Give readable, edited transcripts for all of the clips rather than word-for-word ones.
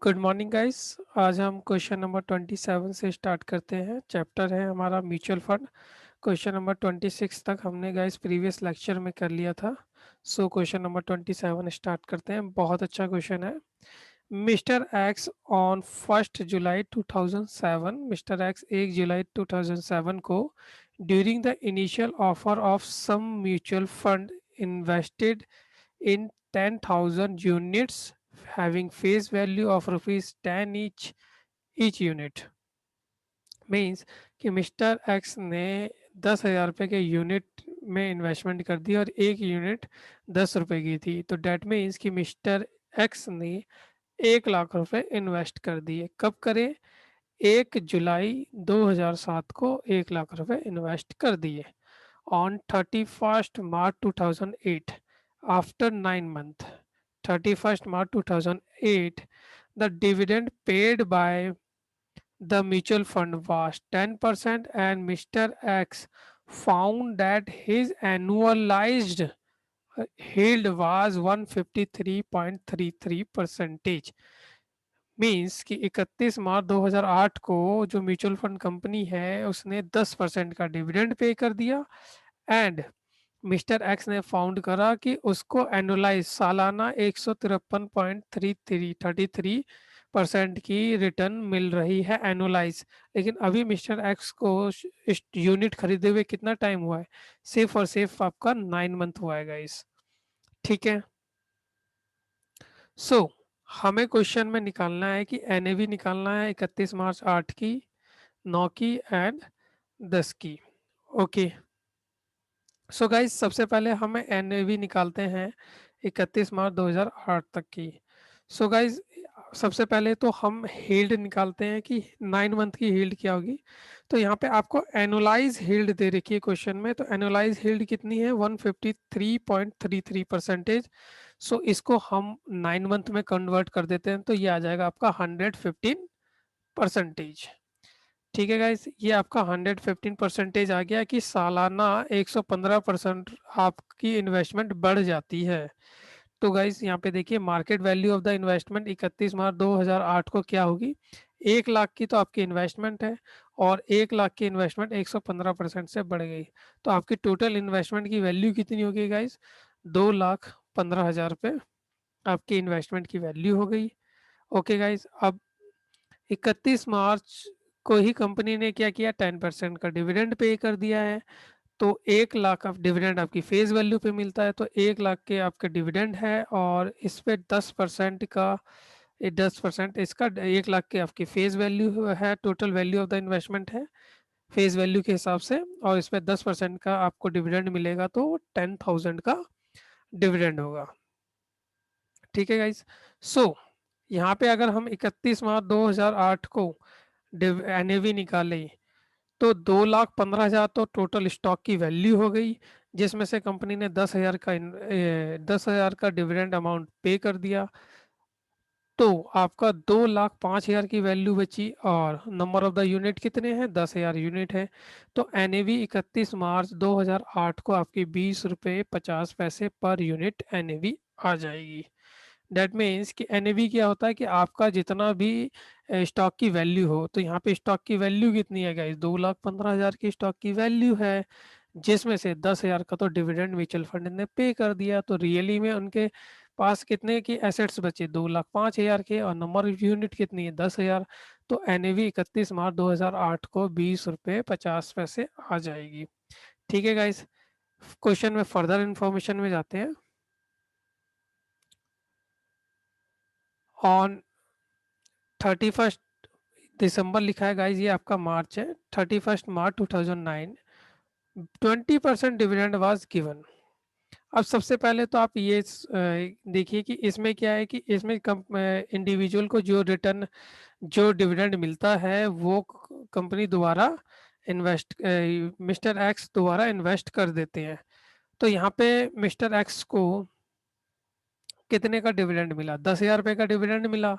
Good morning guys. आज हम question number 27 से स्टार्ट करते हैं। चैप्टर है हमारा म्यूचुअल फंड। क्वेश्चन नंबर 26 तक हमने गाइस प्रीवियस लेक्चर में कर लिया था। सो क्वेश्चन नंबर 27 स्टार्ट करते हैं। बहुत अच्छा क्वेश्चन है। Mister X on 1 July 2007, mister X 1 July 2007 को during the initial offer of some mutual fund invested in 10,000 units having face value of rupees 10 each unit। Means कि mister x ने 10,000 रुपये के यूनिट में इन्वेस्टमेंट कर दी और एक यूनिट 10 रुपये की थी। तो डेट मीन्स कि मिस्टर एक्स ने 1 लाख रुपए इन्वेस्ट कर दिए। कब करे? 1 जुलाई 2007 को 1 लाख रुपए इन्वेस्ट कर दिए। On 31st March 2008, after 9 months, 31st March 2008, the dividend paid by the mutual fund was 10%, and Mr. X found that his annualized yield was 153.33 percentage। Means कि 31 मार्च 2008 को जो म्यूचुअल फंड कंपनी है उसने 10% का डिविडेंड पे कर दिया and mister x ने found करा कि उसको एनुलाइज सालाना 153.33% की रिटर्न मिल रही है एनुलाइज। लेकिन अभी मिस्टर एक्स को इस यूनिट खरीदे हुए कितना टाइम हुआ है? सिर्फ और सिर्फ आपका 9 मंथ हुआ है गाइस। ठीक है। सो हमें क्वेश्चन में निकालना है कि एनएवी निकालना है 31 मार्च 8 की, 9 की एंड 10 की। ओके। सो गाइस सबसे पहले हम एनएवी निकालते हैं 31 मार्च 2008 तक की। सो गाइस सबसे पहले तो हम हील्ड निकालते हैं कि 9 मंथ की हील्ड क्या होगी। तो यहाँ पे आपको एनुलाइज हील्ड दे रखी है क्वेश्चन में। तो एनुलाइज हील्ड कितनी है? 153.33%। सो इसको हम 9 मंथ में कन्वर्ट कर देते हैं तो ये आ जाएगा आपका 115%। ठीक है गाइस, ये आपका 115% आ गया कि सालाना 115% आपकी इन्वेस्टमेंट बढ़ जाती है। तो गाइस यहाँ पे देखिए market value of the investment 31 मार्च 2008 को क्या होगी? 1 लाख की तो आपकी इन्वेस्टमेंट है और 1 लाख की इन्वेस्टमेंट 115% से बढ़ गई। तो आपकी टोटल इन्वेस्टमेंट की वैल्यू कितनी होगी गाइस? 2,15,000 रुपये आपकी इन्वेस्टमेंट की वैल्यू हो गई। ओके गाइस, अब 31 मार्च को ही कंपनी ने क्या किया? 10% का डिविडेंड पे कर दिया है। तो 1 लाख का डिविडेंड आपकी फेस वैल्यू पे मिलता है। तो 1 लाख के आपके डिविडेंड है और इस पे 10% का 10% इसका 1 लाख के आपकी फेस वैल्यू है। Total value of the investment है फेस वैल्यू के हिसाब से, और इस पे 10% का आपको डिविडेंड मिलेगा तो 10,000 का डिविडेंड होगा। ठीक है गाइस। सो यहाँ पे अगर हम 31 मार्च 2008 को एनएवी निकालें तो 2,15,000 तो टोटल स्टॉक की वैल्यू हो गई, जिसमें से कंपनी ने 10,000 का डिविडेंड अमाउंट पे कर दिया। तो आपका 2,05,000 की वैल्यू बची और नंबर ऑफ द यूनिट कितने हैं? 10,000 यूनिट है। तो एनएवी 31 मार्च 2008 को आपकी 20 रुपये 50 पैसे पर यूनिट एनएवी आ जाएगी। डेट मीन्स कि एनएवी क्या होता है कि आपका जितना भी स्टॉक की वैल्यू हो। तो यहाँ पे स्टॉक की वैल्यू कितनी है गाइस? 2,15,000 की स्टॉक की वैल्यू है, जिसमें से 10,000 का तो डिविडेंड म्यूचुअल फंड ने पे कर दिया। तो रियली में उनके पास कितने की एसेट्स बचे? 2,05,000 के, और नंबर ऑफ यूनिट कितनी है? 10,000। तो एनएवी 31 मार्च 2008 को 20 रुपये 50 पैसे आ जाएगी। ठीक है गाइस, क्वेश्चन में फर्दर इंफॉर्मेशन में जाते हैं। ऑन 31 दिसंबर लिखा है गाइज, ये आपका मार्च है। 31 मार्च 2009 20% डिविडेंड वाज गिवन। अब सबसे पहले तो आप ये देखिए कि इसमें क्या है कि इसमें इंडिविजुअल को जो रिटर्न जो डिविडेंड मिलता है वो कंपनी द्वारा इन्वेस्ट मिस्टर एक्स द्वारा इन्वेस्ट कर देते हैं। तो यहाँ पे मिस्टर एक्स को कितने का डिविडेंड मिला? 10,000 रुपये का डिविडेंड मिला।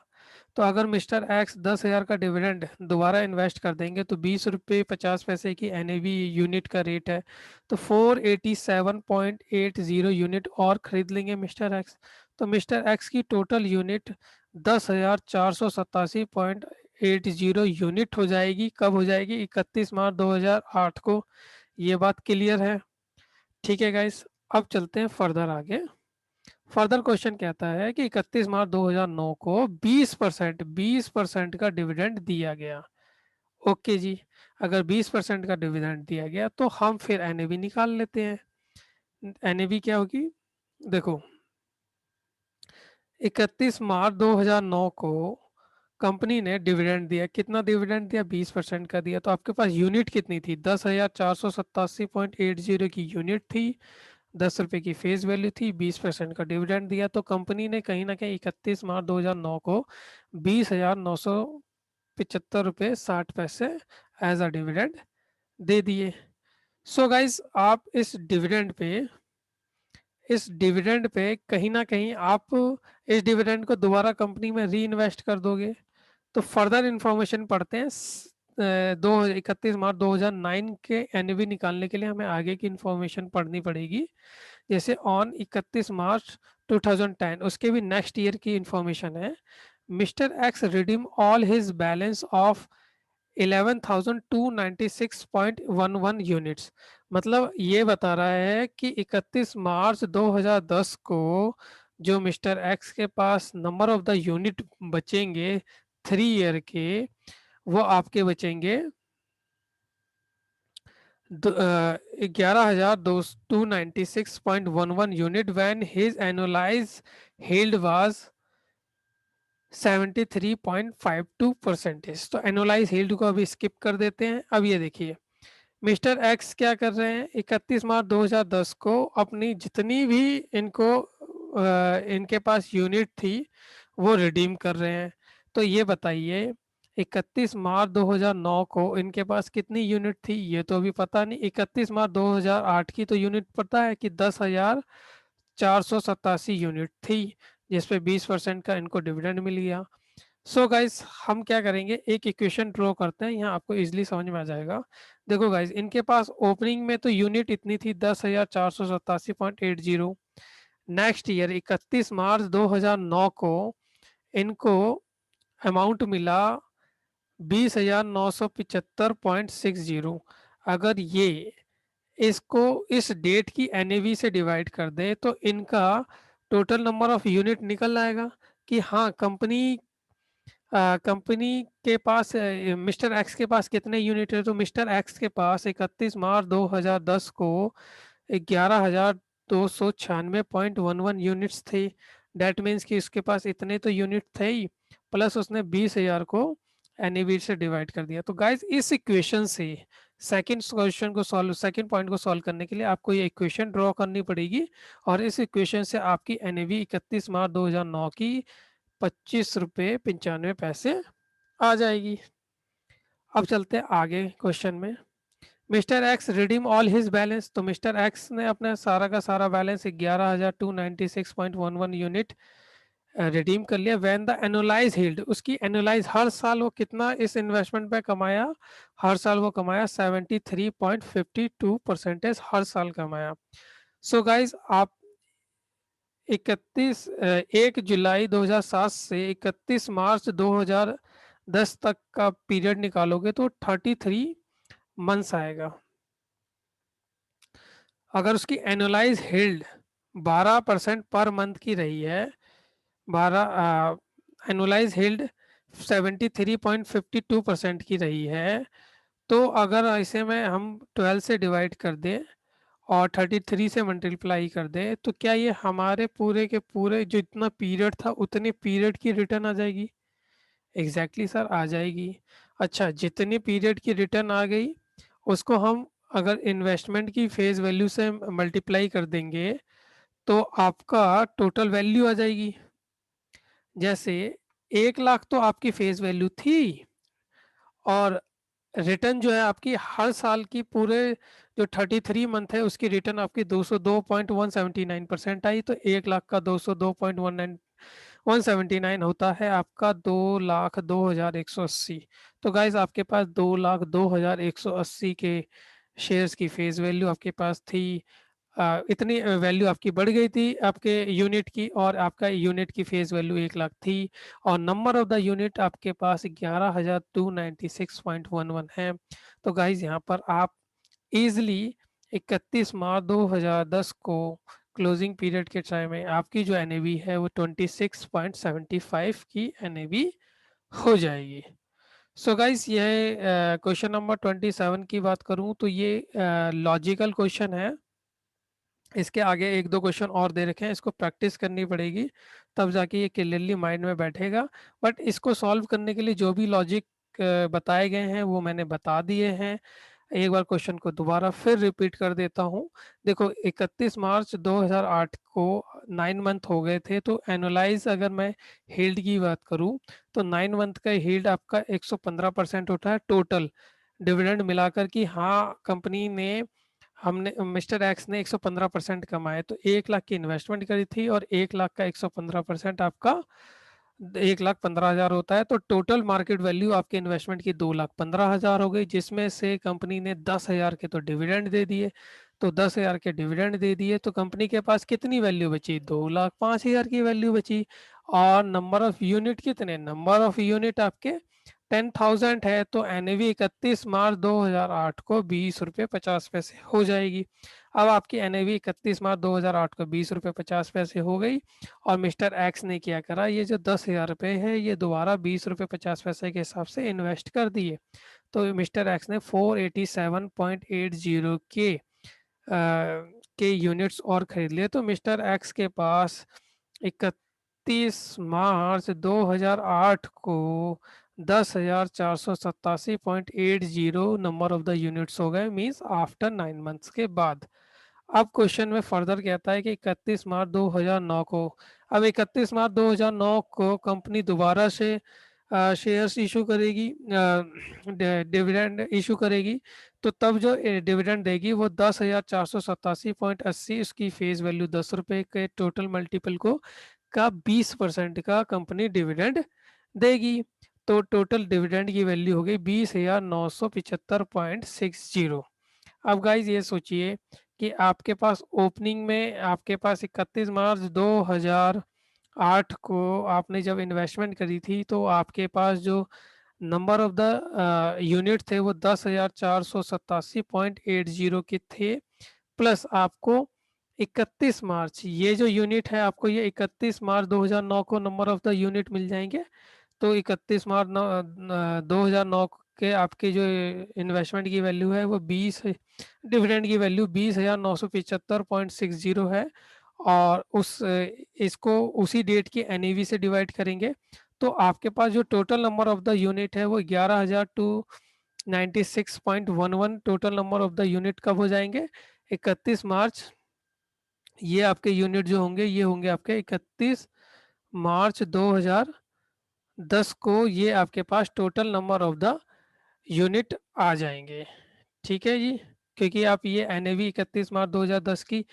तो अगर मिस्टर एक्स 10,000 का डिविडेंड दोबारा इन्वेस्ट कर देंगे तो 20 रुपये 50 पैसे की एनएवी यूनिट का रेट है। तो 487.80 यूनिट और खरीद लेंगे मिस्टर एक्स। तो मिस्टर एक्स की टोटल यूनिट 10,487.80 यूनिट हो जाएगी। कब हो जाएगी? 31 मार्च 2008 को। ये बात क्लियर है? ठीक है गाइस, अब चलते हैं फर्दर आगे। फर्दर क्वेश्चन कहता है कि 31 मार्च 2009 को 20% का डिविडेंड दिया गया। ओके जी, अगर 20% का डिविडेंड दिया गया तो हम फिर एनएवी निकाल लेते हैं। एनएवी क्या होगी? देखो, 31 मार्च 2009 को कंपनी ने डिविडेंड दिया। कितना डिविडेंड दिया? 20% का दिया। तो आपके पास यूनिट कितनी थी? 10,487.80 की यूनिट थी, 10 रुपए की फेस वैल्यू थी, 20% का डिविडेंड दिया। तो कंपनी ने कहीं ना कहीं 31 मार्च 2009 को 20,975.60 रुपए एज अ डिविडेंड दे दिए। सो गाइस, आप इस डिविडेंड पे कहीं ना कहीं आप इस डिविडेंड को दोबारा कंपनी में री इन्वेस्ट कर दोगे। तो फर्दर इंफॉर्मेशन पढ़ते हैं। 31 मार्च 2009 के एनएवी निकालने के लिए हमें आगे की इंफॉर्मेशन पढ़नी पड़ेगी। जैसे ऑन 31 मार्च 2010, उसके भी नेक्स्ट ईयर की इंफॉर्मेशन है। Mister x redeem all his balance of 11,296.11 units. मतलब ये बता रहा है कि 31 मार्च 2010 को जो मिस्टर एक्स के पास नंबर ऑफ द यूनिट बचेंगे 3 ईयर के, वो आपके बचेंगे 11,296.11 unit when his annualise held was 73.52%। तो एनुअलाइज हेल्ड को अभी स्किप कर देते हैं। अब ये देखिए, मिस्टर एक्स क्या कर रहे हैं? 31 मार्च 2010 को अपनी जितनी भी इनके पास यूनिट थी वो रिडीम कर रहे हैं। तो ये बताइए, 31 मार्च 2009 को इनके पास कितनी यूनिट थी? ये तो अभी पता नहीं। 31 मार्च 2008 की तो यूनिट पता है कि 10,487 यूनिट थी, जिसपे 20% का इनको डिविडेंड मिल गया। सो गाइस, हम क्या करेंगे, एक इक्वेशन ड्रॉ करते हैं, यहाँ आपको इजीली समझ में आ जाएगा। देखो गाइस, इनके पास ओपनिंग में तो यूनिट इतनी थी 10,487.80। नेक्स्ट ईयर 31 मार्च 2009 को इनको अमाउंट मिला 20,975.60। अगर ये इसको इस डेट की एनएवी से डिवाइड कर दे तो इनका टोटल नंबर ऑफ यूनिट निकल आएगा कि हाँ, कंपनी के पास मिस्टर एक्स के पास कितने यूनिट है। तो मिस्टर एक्स के पास 31 मार्च 2010 को 11,296.11 यूनिट्स थे। डेट मीन्स कि उसके पास इतने तो यूनिट थे ही, प्लस उसने 20,000 को एनएवी से डिवाइड कर दिया। तो गाइज, इस इक्वेशन से सेकंड पॉइंट को सॉल्व करने के लिए आपको ये इक्वेशन ड्रॉ करनी पड़ेगी, और इस इक्वेशन से आपकी एनएवी 31 मार्च 2009 की 25 रुपये 95 पैसे आ जाएगी। अब चलते हैं आगे क्वेश्चन में। Mister x redeem all his balance. तो मिस्टर एक्स ने अपना सारा का सारा बैलेंस 11,296.11 यूनिट रिडीम कर लिया। व्हेन द एनुअलाइज हिल्ड, उसकी एनुअलाइज हर साल वो कितना इस इन्वेस्टमेंट पे कमाया? हर साल वो कमाया 73.52% हर साल कमाया। सो गाइज, आप 1 जुलाई 2007 से 31 मार्च 2010 तक का पीरियड निकालोगे तो 33 मंथ्स आएगा। अगर उसकी एनुअलाइज हिल्ड 12% पर मंथ की रही है, 12 एनुअलाइज हिल्ड 73.52% की रही है, तो अगर इसे में हम 12 से डिवाइड कर दें और 33 से मल्टीप्लाई कर दें, तो क्या ये हमारे पूरे के पूरे जो इतना पीरियड था उतने पीरियड की रिटर्न आ जाएगी? एग्जैक्टली सर, आ जाएगी। अच्छा, जितनी पीरियड की रिटर्न आ गई उसको हम अगर इन्वेस्टमेंट की फेस वैल्यू से मल्टीप्लाई कर देंगे तो आपका टोटल वैल्यू आ जाएगी। जैसे 1 लाख तो आपकी फेस वैल्यू थी, और रिटर्न जो है आपकी हर साल की पूरे जो 33 मंथ है उसकी रिटर्न आपकी 202.179% आई। तो 1 लाख का 202.179 होता है आपका 2,02,180। तो गाइज, आपके पास 2,02,180 के शेयर्स की फेस वैल्यू आपके पास थी इतनी वैल्यू आपकी बढ़ गई थी आपके यूनिट की, और आपका यूनिट की फेस वैल्यू 1 लाख थी, और नंबर ऑफ द यूनिट आपके पास 11,296.11 है। तो गाइज यहाँ पर आप इजली 31 मार्च 2010 को क्लोजिंग पीरियड के टाइम में आपकी जो एनएवी है वो 26.75 की एनएवी हो जाएगी। सो गाइस ये क्वेश्चन नंबर 27 की बात करूं तो ये लॉजिकल क्वेश्चन है। इसके आगे एक दो क्वेश्चन और दे रखे हैं, इसको प्रैक्टिस करनी पड़ेगी, तब जाके ये क्लियरली माइंड में बैठेगा। बट इसको सॉल्व करने के लिए जो भी लॉजिक बताए गए हैं वो मैंने बता दिए हैं। एक बार क्वेश्चन को दोबारा फिर रिपीट कर देता हूँ। देखो 31 मार्च 2008 को 9 मंथ हो गए थे, तो एनुलाइज अगर मैं हील्ड की बात करूँ तो 9 मंथ का हील्ड आपका 115% उठा है टोटल डिविडेंड मिलाकर। कि हाँ कंपनी ने, हमने मिस्टर एक्स ने 115% कमाए, तो 1 लाख की इन्वेस्टमेंट करी थी और 1 लाख का 115% आपका 1,15,000 होता है। तो टोटल मार्केट वैल्यू आपके इन्वेस्टमेंट की 2,15,000 हो गई, जिसमें से कंपनी ने 10,000 के तो डिविडेंड दे दिए। तो 10,000 के डिविडेंड दे दिए तो कंपनी के पास कितनी वैल्यू बची? 2,05,000 की वैल्यू बची। और नंबर ऑफ यूनिट कितने? नंबर ऑफ यूनिट आपके 10,000 है, तो एनएवी 31 मार्च 2008 को 20 रुपये 50 पैसे हो जाएगी। अब आपकी एनएवी 31 मार्च 2008 को 20 रुपये 50 पैसे हो गई, और मिस्टर एक्स ने क्या करा, ये जो 10,000 रुपये है ये दोबारा 20 रुपये 50 पैसे के हिसाब से इन्वेस्ट कर दिए। तो मिस्टर एक्स ने 487.80 के यूनिट्स और खरीद लिए। तो मिस्टर एक्स के पास 31 मार्च 2008 को 10,487.80 नंबर ऑफ द यूनिट्स हो गए, मीन्स आफ्टर 9 मंथ्स के बाद। अब क्वेश्चन में फर्दर कहता है कि 31 मार्च 2009 को, अब 31 मार्च 2009 को कंपनी दोबारा से शेयर्स इशू करेगी, डिविडेंड इशू करेगी। तो तब जो डिविडेंड देगी वो 10,487.80, उसकी फेस वैल्यू 10 रुपये के टोटल मल्टीपल को का 20% का कंपनी डिविडेंड देगी। तो टोटल डिविडेंड की वैल्यू हो गई 20,975.60। अब गाइज ये सोचिए कि आपके पास ओपनिंग में आपके पास 31 मार्च 2008 को आपने जब इन्वेस्टमेंट करी थी, तो आपके पास जो नंबर ऑफ द यूनिट थे वो 10,487.80 के थे। प्लस आपको 31 मार्च, ये जो यूनिट है आपको ये 31 मार्च 2009 को नंबर ऑफ द यूनिट मिल जाएंगे। तो 31 मार्च 2009 के आपके जो इन्वेस्टमेंट की वैल्यू है वो 20, डिविडेंड की वैल्यू 20,975.60 है। और उस इसको उसी डेट की एनईवी से डिवाइड करेंगे, तो आपके पास जो total number of the unit है वो 11,296.11 total number of the unit कब हो जाएंगे? 31 मार्च। ये आपके यूनिट जो होंगे ये होंगे आपके 31 मार्च 2010 को, ये आपके पास total number of the unit आ जाएंगे। ठीक है जी, क्योंकि आप ये एनएवी 31 मार्च 2010 की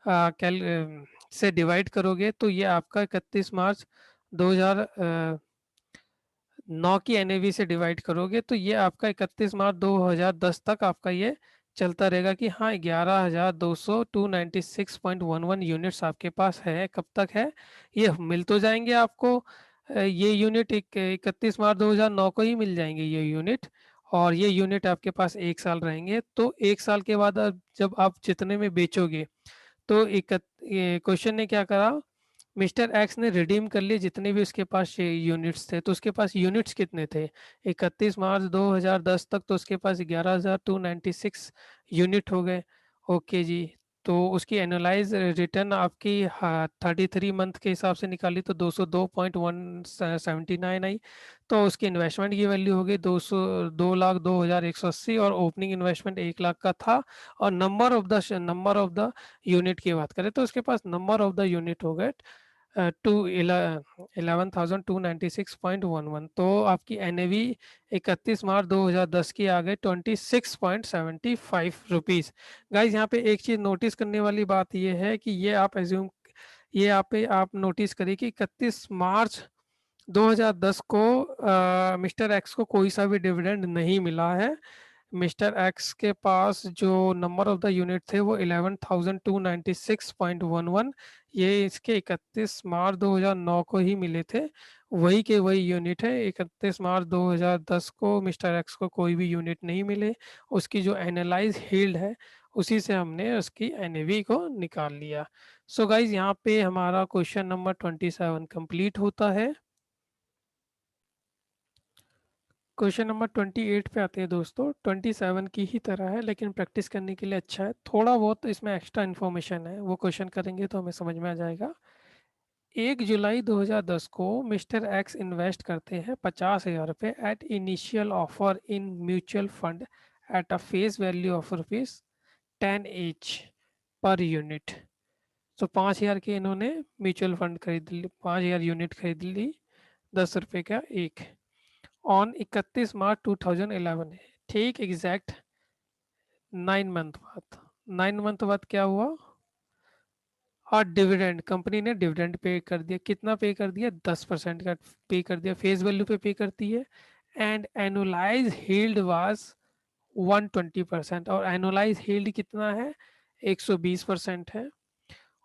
कैल से डिवाइड करोगे तो ये आपका 31 मार्च 2009 की एनएवी से डिवाइड करोगे तो ये आपका 31 मार्च 2010 तक आपका ये चलता रहेगा कि हाँ 11,296.11 यूनिट्स आपके पास है। कब तक है? ये मिल तो जाएंगे आपको, ये यूनिट 31 मार्च 2009 को ही मिल जाएंगे ये यूनिट, और ये यूनिट आपके पास 1 साल रहेंगे। तो 1 साल के बाद जब आप जितने में बेचोगे, तो क्वेश्चन ने क्या करा, मिस्टर एक्स ने रिडीम कर लिए जितने भी उसके पास यूनिट्स थे। तो उसके पास यूनिट्स कितने थे 31 मार्च 2010 तक? तो उसके पास 11,296 यूनिट हो गए। ओके जी, तो उसकी एनुलाइज रिटर्न आपकी 33 मंथ के हिसाब से निकाली तो 202.179 आई। तो उसकी इन्वेस्टमेंट की वैल्यू हो गई 2,02,02,180, और ओपनिंग इन्वेस्टमेंट 1 लाख का था। और नंबर ऑफ द यूनिट की बात करें तो उसके पास नंबर ऑफ द यूनिट हो गए 11,296.11। तो आपकी एनएवी 31 मार्च 2010 की आ गई 26.75 गाइज। यहाँ पे एक चीज नोटिस करने वाली बात ये है कि ये आप नोटिस करिए कि 31 मार्च 2010 को मिस्टर एक्स को कोई सा भी डिविडेंड नहीं मिला है। मिस्टर एक्स के पास जो नंबर ऑफ द यूनिट थे वो 11,296.11, ये इसके 31 मार्च 2009 को ही मिले थे। वही के वही यूनिट है। 31 मार्च 2010 को मिस्टर एक्स को कोई भी यूनिट नहीं मिले। उसकी जो एनालाइज हील्ड है उसी से हमने उसकी एनएवी को निकाल लिया। सो गाइज यहाँ पे हमारा क्वेश्चन नंबर 27 कंप्लीट होता है। क्वेश्चन नंबर 28 पे आते हैं दोस्तों। 27 की ही तरह है लेकिन प्रैक्टिस करने के लिए अच्छा है। थोड़ा बहुत इसमें एक्स्ट्रा इन्फॉर्मेशन है, वो क्वेश्चन करेंगे तो हमें समझ में आ जाएगा। 1 जुलाई 2010 को मिस्टर एक्स इन्वेस्ट करते हैं 50,000 रुपये at initial offer in mutual fund at a face value of rupees 10 each per unit. तो 5,000 के इन्होंने म्यूचुअल फंड खरीद ली, 5,000 यूनिट खरीद ली, 10 रुपये का एक। ऑन 31 मार्च 2011 है, ठीक एग्जैक्ट 9 मंथ बाद। 9 मंथ बाद क्या हुआ? और डिविडेंड, कंपनी ने डिविडेंड पे कर दिया। कितना पे कर दिया? 10% का पे कर दिया, फेस वैल्यू पे पे करती है। एंड एनुलाइज हील्ड वाज 120%, और एनुलाइज हील्ड कितना है? 120% है।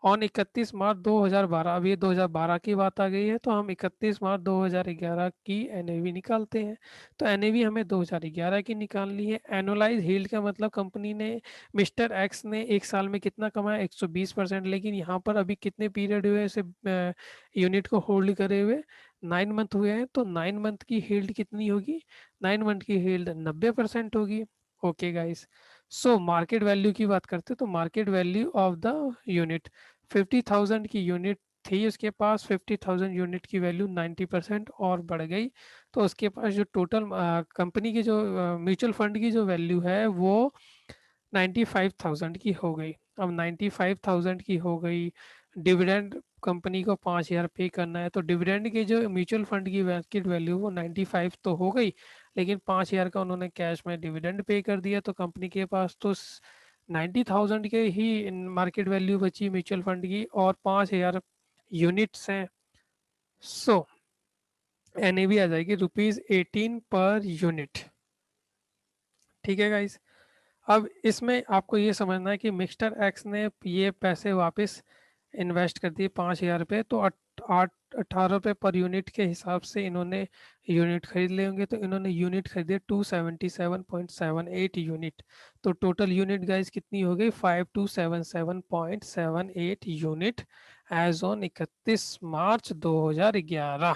ऑन 31 मार्च 2012, अब ये 2012 की बात आ गई है तो हम 31 मार्च 2011 की एनएवी निकालते हैं। तो एनएवी हमें 2011 की निकालनी है। एनुलाइज हील्ड का मतलब कंपनी ने, मिस्टर एक्स ने एक साल में कितना कमाया? 120%। लेकिन यहाँ पर अभी कितने पीरियड हुए इसे यूनिट को होल्ड करे हुए? 9 मंथ हुए हैं। तो 9 मंथ की हील्ड कितनी होगी? 9 मंथ की हील्ड 90% होगी। Okay guys, so market value की बात करते हैं तो market value of the unit 50,000 की यूनिट थी उसके पास। 50,000 यूनिट की वैल्यू 90% और बढ़ गई। तो उसके पास जो टोटल कंपनी की जो म्यूचुअल फंड की जो वैल्यू है वो 95,000 की हो गई। अब 95,000 की हो गई, डिविडेंड कंपनी को 5,000 पे करना है, तो डिविडेंड की जो म्यूचुअल फंड की मार्केट वैल्यू वो 95 तो हो गई, लेकिन 5,000 का उन्होंने कैश में डिविडेंड पे कर दिया। तो कंपनी के पास तो 90,000 के ही मार्केट वैल्यू बची म्यूचुअल फंड की, और 5,000 यूनिट्स हैं। सो एनएवी आ जाएगी रुपीज 18 पर यूनिट। ठीक है गाइस, अब इसमें आपको ये समझना है कि मिस्टर एक्स ने ये पैसे वापस इन्वेस्ट कर दिए 5,000 रुपये, तो 18 रुपये पर यूनिट के हिसाब से इन्होंने यूनिट खरीद लिए होंगे। तो इन्होंने यूनिट खरीदे 277.78 यूनिट। तो टोटल यूनिट गाइस कितनी हो गई? 5277.78 यूनिट एज ऑन 31 मार्च 2011।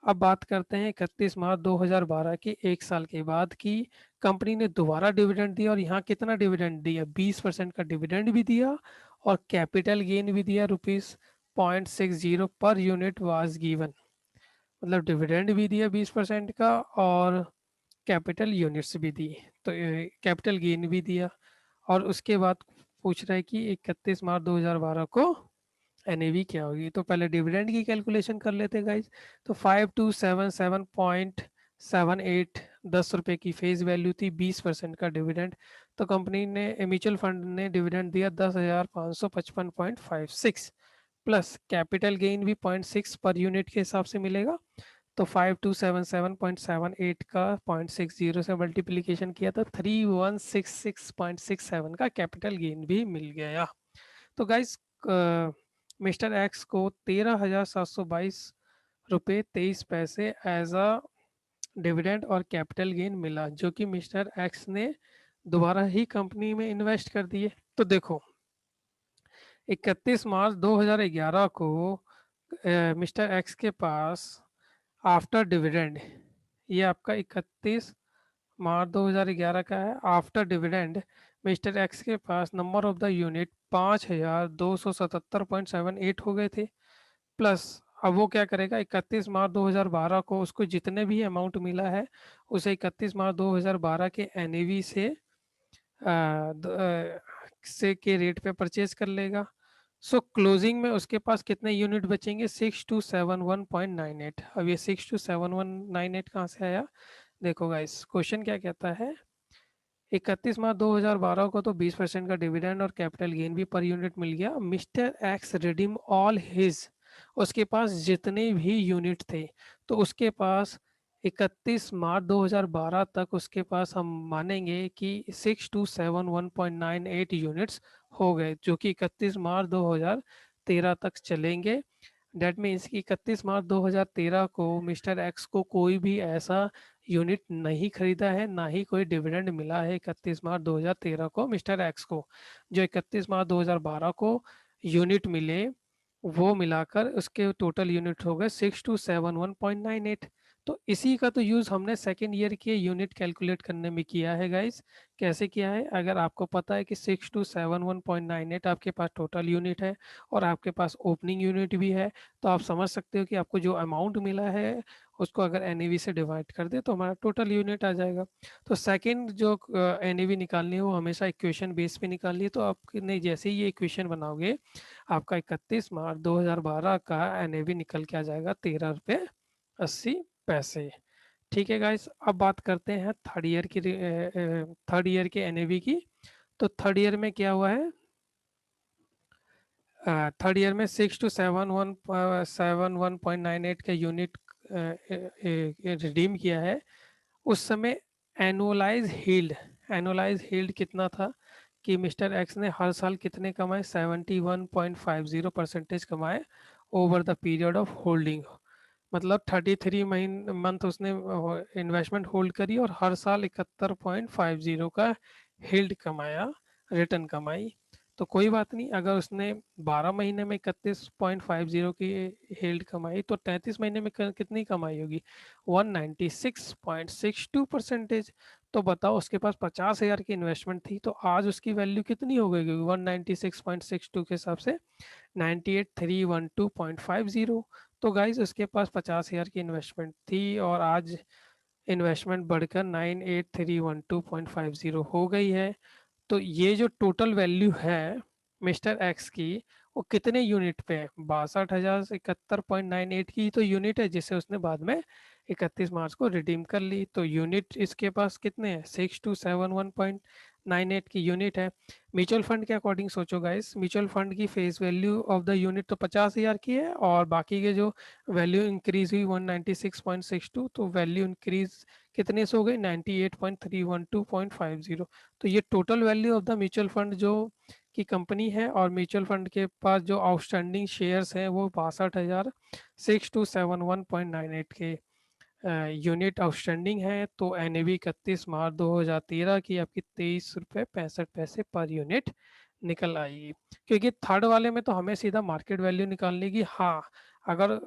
अब बात करते हैं 31 मार्च 2012 की, एक साल के बाद की। कंपनी ने दोबारा डिविडेंड दिया, और यहाँ कितना डिविडेंड दिया? 20% का डिविडेंड भी दिया, और कैपिटल गेन भी दिया ₹0.60 पर यूनिट वाज गिवन। मतलब डिविडेंड भी दिया 20% का, और कैपिटल यूनिट्स भी दी, तो कैपिटल गेन भी दिया। और उसके बाद पूछ रहा है कि 31 मार्च 2012 को एनएवी क्या होगी। तो पहले डिविडेंड की कैलकुलेशन कर लेते हैं गाइज। तो 5277.78 10 रुपये की फेस वैल्यू थी, 20% का डिविडेंड। तो कंपनी ने, म्यूचुअल फंड ने डिविडेंड दिया 10,555.56, प्लस कैपिटल गेन भी 0.6 पर यूनिट के हिसाब से मिलेगा। तो 5277.78 का 0.60 से मल्टीप्लीकेशन किया था, 3166.67 का कैपिटल गेन भी मिल गया। तो गाइस मिस्टर एक्स को 13,722 रुपये 23 पैसे एज अ डिविडेंड और कैपिटल गेन मिला, जो कि मिस्टर एक्स ने दोबारा ही कंपनी में इन्वेस्ट कर दिए। तो देखो 31 मार्च 2011 को मिस्टर एक्स के पास आफ्टर डिविडेंड, ये आपका 31 मार्च 2011 का है। आफ्टर डिविडेंड मिस्टर एक्स के पास नंबर ऑफ द यूनिट 5,277.78 हो गए थे। प्लस अब वो क्या करेगा, 31 मार्च 2012 को उसको जितने भी अमाउंट मिला है उसे 31 मार्च 2012 के एनएवी से के रेट पे परचेज कर लेगा। सो क्लोजिंग में उसके पास कितने यूनिट बचेंगे? 6271.98। अब ये 627198 कहाँ से आया? देखो गाइस, क्वेश्चन क्या कहता है, 31 मार्च 2012 को तो 20% का डिविडेंड और कैपिटल गेन भी पर यूनिट मिल गया। Mister x redeem all his, उसके पास जितने भी यूनिट थे, तो उसके पास 31 मार्च 2012 तक उसके पास हम मानेंगे कि 6271.98 यूनिट्स हो गए, जो कि 31 मार्च 2013 तक चलेंगे। डेट मीन्स कि 31 मार्च 2013 को मिस्टर एक्स को कोई भी ऐसा यूनिट नहीं खरीदा है, ना ही कोई डिविडेंड मिला है 31 मार्च 2013 को मिस्टर एक्स को। जो 31 मार्च 2012 को यूनिट मिले वो मिलाकर उसके टोटल यूनिट हो गए 6271.98। तो इसी का तो यूज़ हमने सेकेंड ईयर के यूनिट कैलकुलेट करने में किया है गाइस। कैसे किया है, अगर आपको पता है कि 6271.98 आपके पास टोटल यूनिट है और आपके पास ओपनिंग यूनिट भी है, तो आप समझ सकते हो कि आपको जो अमाउंट मिला है उसको अगर एनएवी से डिवाइड कर दे तो हमारा टोटल यूनिट आ जाएगा। तो सेकंड जो एनएवी निकालनी है वो हमेशा इक्वेशन बेस पे निकालनी है। तो आपने जैसे ही ये इक्वेशन बनाओगे आपका 31 मार्च 2012 का एनएवी निकल के आ जाएगा 13 रुपये 80 पैसे। ठीक है गाइस, अब बात करते हैं थर्ड ईयर के एनएवी की। तो थर्ड ईयर में क्या हुआ है, थर्ड ईयर में 6271.98 का यूनिट रिडीम किया है। उस समय एनुअलाइज हील्ड कितना था कि मिस्टर एक्स ने हर साल कितने कमाए, 71.50% कमाए over the period of holding. मतलब 33 मंथ उसने इन्वेस्टमेंट होल्ड करी और हर साल 71.50 का हील्ड कमाया, रिटर्न कमाई। तो कोई बात नहीं, अगर उसने 12 महीने में 31.50 की हील्ड कमाई तो 33 महीने में कितनी कमाई होगी, 196.62%। तो बताओ उसके पास 50,000 की इन्वेस्टमेंट थी तो आज उसकी वैल्यू कितनी हो गई 196.62 के हिसाब से 98,312.50। तो गाइज उसके पास 50,000 की इन्वेस्टमेंट थी और आज इन्वेस्टमेंट बढ़कर 98,312.50 हो गई है। तो ये जो टोटल वैल्यू है मिस्टर एक्स की वो कितने यूनिट पे है, 62,071.98 की तो यूनिट है जिसे उसने बाद में 31 मार्च को रिडीम कर ली। तो यूनिट इसके पास कितने हैं, 6271.98 की यूनिट है। म्यूचुअल फंड के अकॉर्डिंग सोचो गाइस, म्यूचुअल फंड की face value of the unit तो 50,000 की है और बाकी के जो वैल्यू इंक्रीज हुई 196.62, तो वैल्यू इंक्रीज कितने से हो गई 98.312.50। तो ये total value of the mutual fund जो की कंपनी है और म्यूचुअल फंड के पास जो आउटस्टैंडिंग शेयर्स हैं वो 62,6271.98 के यूनिट आउटस्टैंडिंग है। तो एनएवी 31 मार्च 2013 की आपकी 23 रुपये 65 पैसे पर यूनिट निकल आएगी। क्योंकि थर्ड वाले में तो हमें सीधा मार्केट वैल्यू निकालने की, हाँ अगर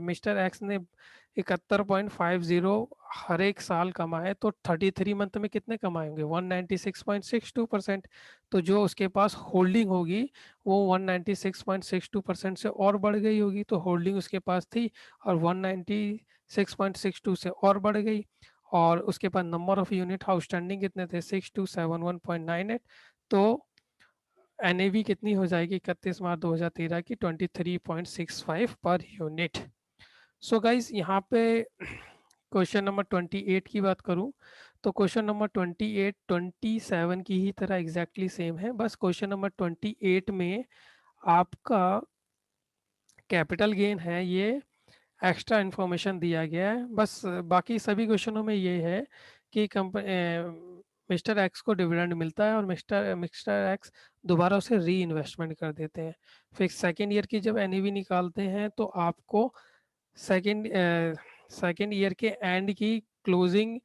मिस्टर एक्स ने 71.50 हर एक साल कमाए तो 33 मंथ में कितने कमाएंगे 196.62%। तो जो उसके पास होल्डिंग होगी वो 196.62% से और बढ़ गई होगी। तो होल्डिंग उसके पास थी और 196.62 से और बढ़ गई। और उसके पास नंबर ऑफ यूनिट आउटस्टैंडिंग कितने थे 6271.98। तो एनएवी कितनी हो जाएगी 31 मार्च 2013 की 23.65 पर यूनिट। सो गाइज यहाँ पे क्वेश्चन नंबर 28 की बात करूँ तो क्वेश्चन नंबर 28 27 की ही तरह एग्जैक्टली सेम है, बस क्वेश्चन नंबर 28 में आपका कैपिटल गेन है ये एक्स्ट्रा इन्फॉर्मेशन दिया गया है। बस बाकी सभी क्वेश्चनों में ये है कि मिस्टर एक्स को डिविडेंड मिलता है और मिस्टर मिस्टर एक्स दोबारा उसे री इन्वेस्टमेंट कर देते हैं। फिर सेकेंड ईयर की जब एनईवी निकालते हैं तो आपको सेकेंड सेकेंड ईयर के एंड की क्लोजिंग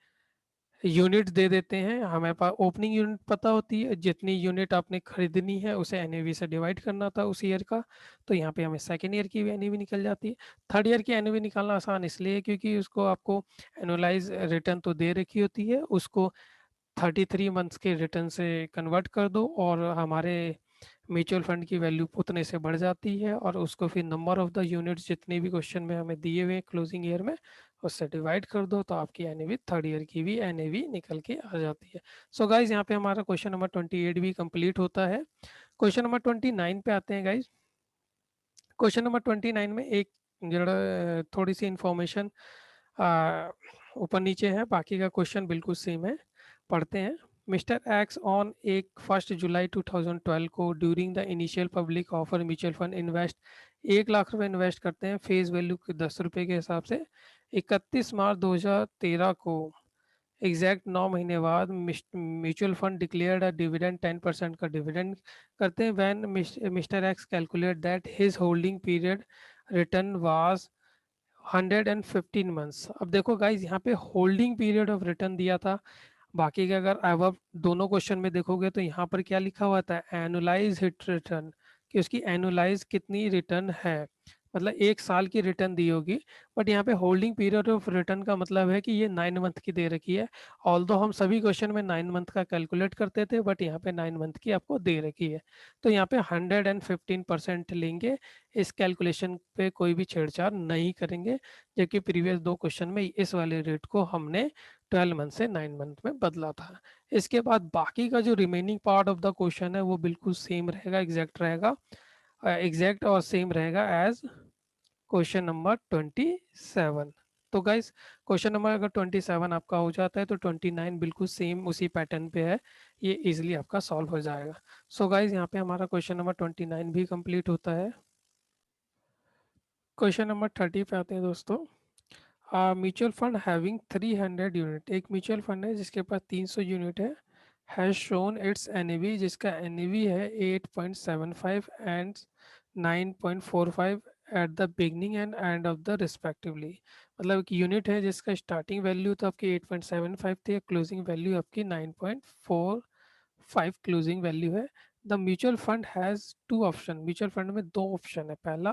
यूनिट दे देते हैं। हमें पास ओपनिंग यूनिट पता होती है, जितनी यूनिट आपने खरीदनी है उसे एनएवी से डिवाइड करना था उस ईयर का। तो यहाँ पे हमें सेकेंड ईयर की भी एनएवी निकल जाती है। थर्ड ईयर की एनएवी निकालना आसान इसलिए क्योंकि उसको आपको एनुअलाइज रिटर्न तो दे रखी होती है, उसको 33 मंथ्स के रिटर्न से कन्वर्ट कर दो और हमारे म्यूचुअल फंड की वैल्यू उतने से बढ़ जाती है और उसको फिर नंबर ऑफ द यूनिट्स जितने भी क्वेश्चन में हमें दिए हुए क्लोजिंग ईयर में उससे डिवाइड कर दो तो आपकी एनएवी थर्ड ईयर की भी एनएवी निकल के आ जाती है। सो गाइज यहाँ पे हमारा क्वेश्चन नंबर 28 भी कंप्लीट होता है। क्वेश्चन नंबर 29 पे आते हैं गाइज। क्वेश्चन नंबर 29 में एक जरा थोड़ी सी इंफॉर्मेशन ऊपर नीचे है, बाकी का क्वेश्चन बिल्कुल सेम है। पढ़ते हैं। मिस्टर एक्स ऑन एक 1 जुलाई 2012 को during the initial public offer mutual fund invest 1 lakh रुपए इन्वेस्ट करते हैं फेस वैल्यू के 10 रुपए के हिसाब से। 31 मार्च 2013 को एग्जैक्ट 9 महीने बाद mutual fund declared a dividend 10% का डिविडेंड करते हैं। When mister x calculate that his holding period return was 115 months. अब देखो गाइज यहाँ पे होल्डिंग पीरियड ऑफ रिटर्न दिया था। बाकी के अगर अब आप दोनों क्वेश्चन में देखोगे तो यहाँ पर क्या लिखा हुआ था, एनुलाइज हिट रिटर्न, कि उसकी एनुलाइज कितनी रिटर्न है, मतलब 1 साल की रिटर्न दी होगी। बट यहाँ पे होल्डिंग पीरियड ऑफ रिटर्न का मतलब है कि ये 9 मंथ की दे रखी है। ऑल्दो हम सभी क्वेश्चन में 9 मंथ का कैलकुलेट करते थे, बट यहाँ पे 9 मंथ की आपको दे रखी है। तो यहाँ पे 115% लेंगे, इस कैलकुलेशन पे कोई भी छेड़छाड़ नहीं करेंगे। जबकि प्रीवियस दो क्वेश्चन में इस वाले रेट को हमने 12 मंथ से 9 मंथ में बदला था। इसके बाद बाकी का जो remaining part of the question है वो बिल्कुल सेम रहेगा, एग्जैक्ट रहेगा, एग्जैक्ट और सेम रहेगा एज क्वेश्चन नंबर 27। तो गाइस क्वेश्चन नंबर अगर 27 आपका हो जाता है तो 29 बिल्कुल सेम उसी पैटर्न पे है, ये इजीली आपका सॉल्व हो जाएगा। सो गाइस यहाँ पे हमारा क्वेश्चन नंबर 29 भी कंप्लीट होता है। क्वेश्चन नंबर 30 पे आते हैं दोस्तों। म्यूचुअल फंड हैविंग 300 यूनिट, एक म्यूचुअल फंड है जिसके पास 300 यूनिट है, हैज शोन इट्स एनएवी, जिसका एनएवी है 8.75 and 9.45 at the beginning and end of the respectively. मतलब एक यूनिट है जिसका स्टार्टिंग वैल्यू तो आपकी 8.75 थी, क्लोजिंग वैल्यू आपकी 9.45 क्लोजिंग वैल्यू है। The mutual fund has two option, mutual fund में दो ऑप्शन है, पहला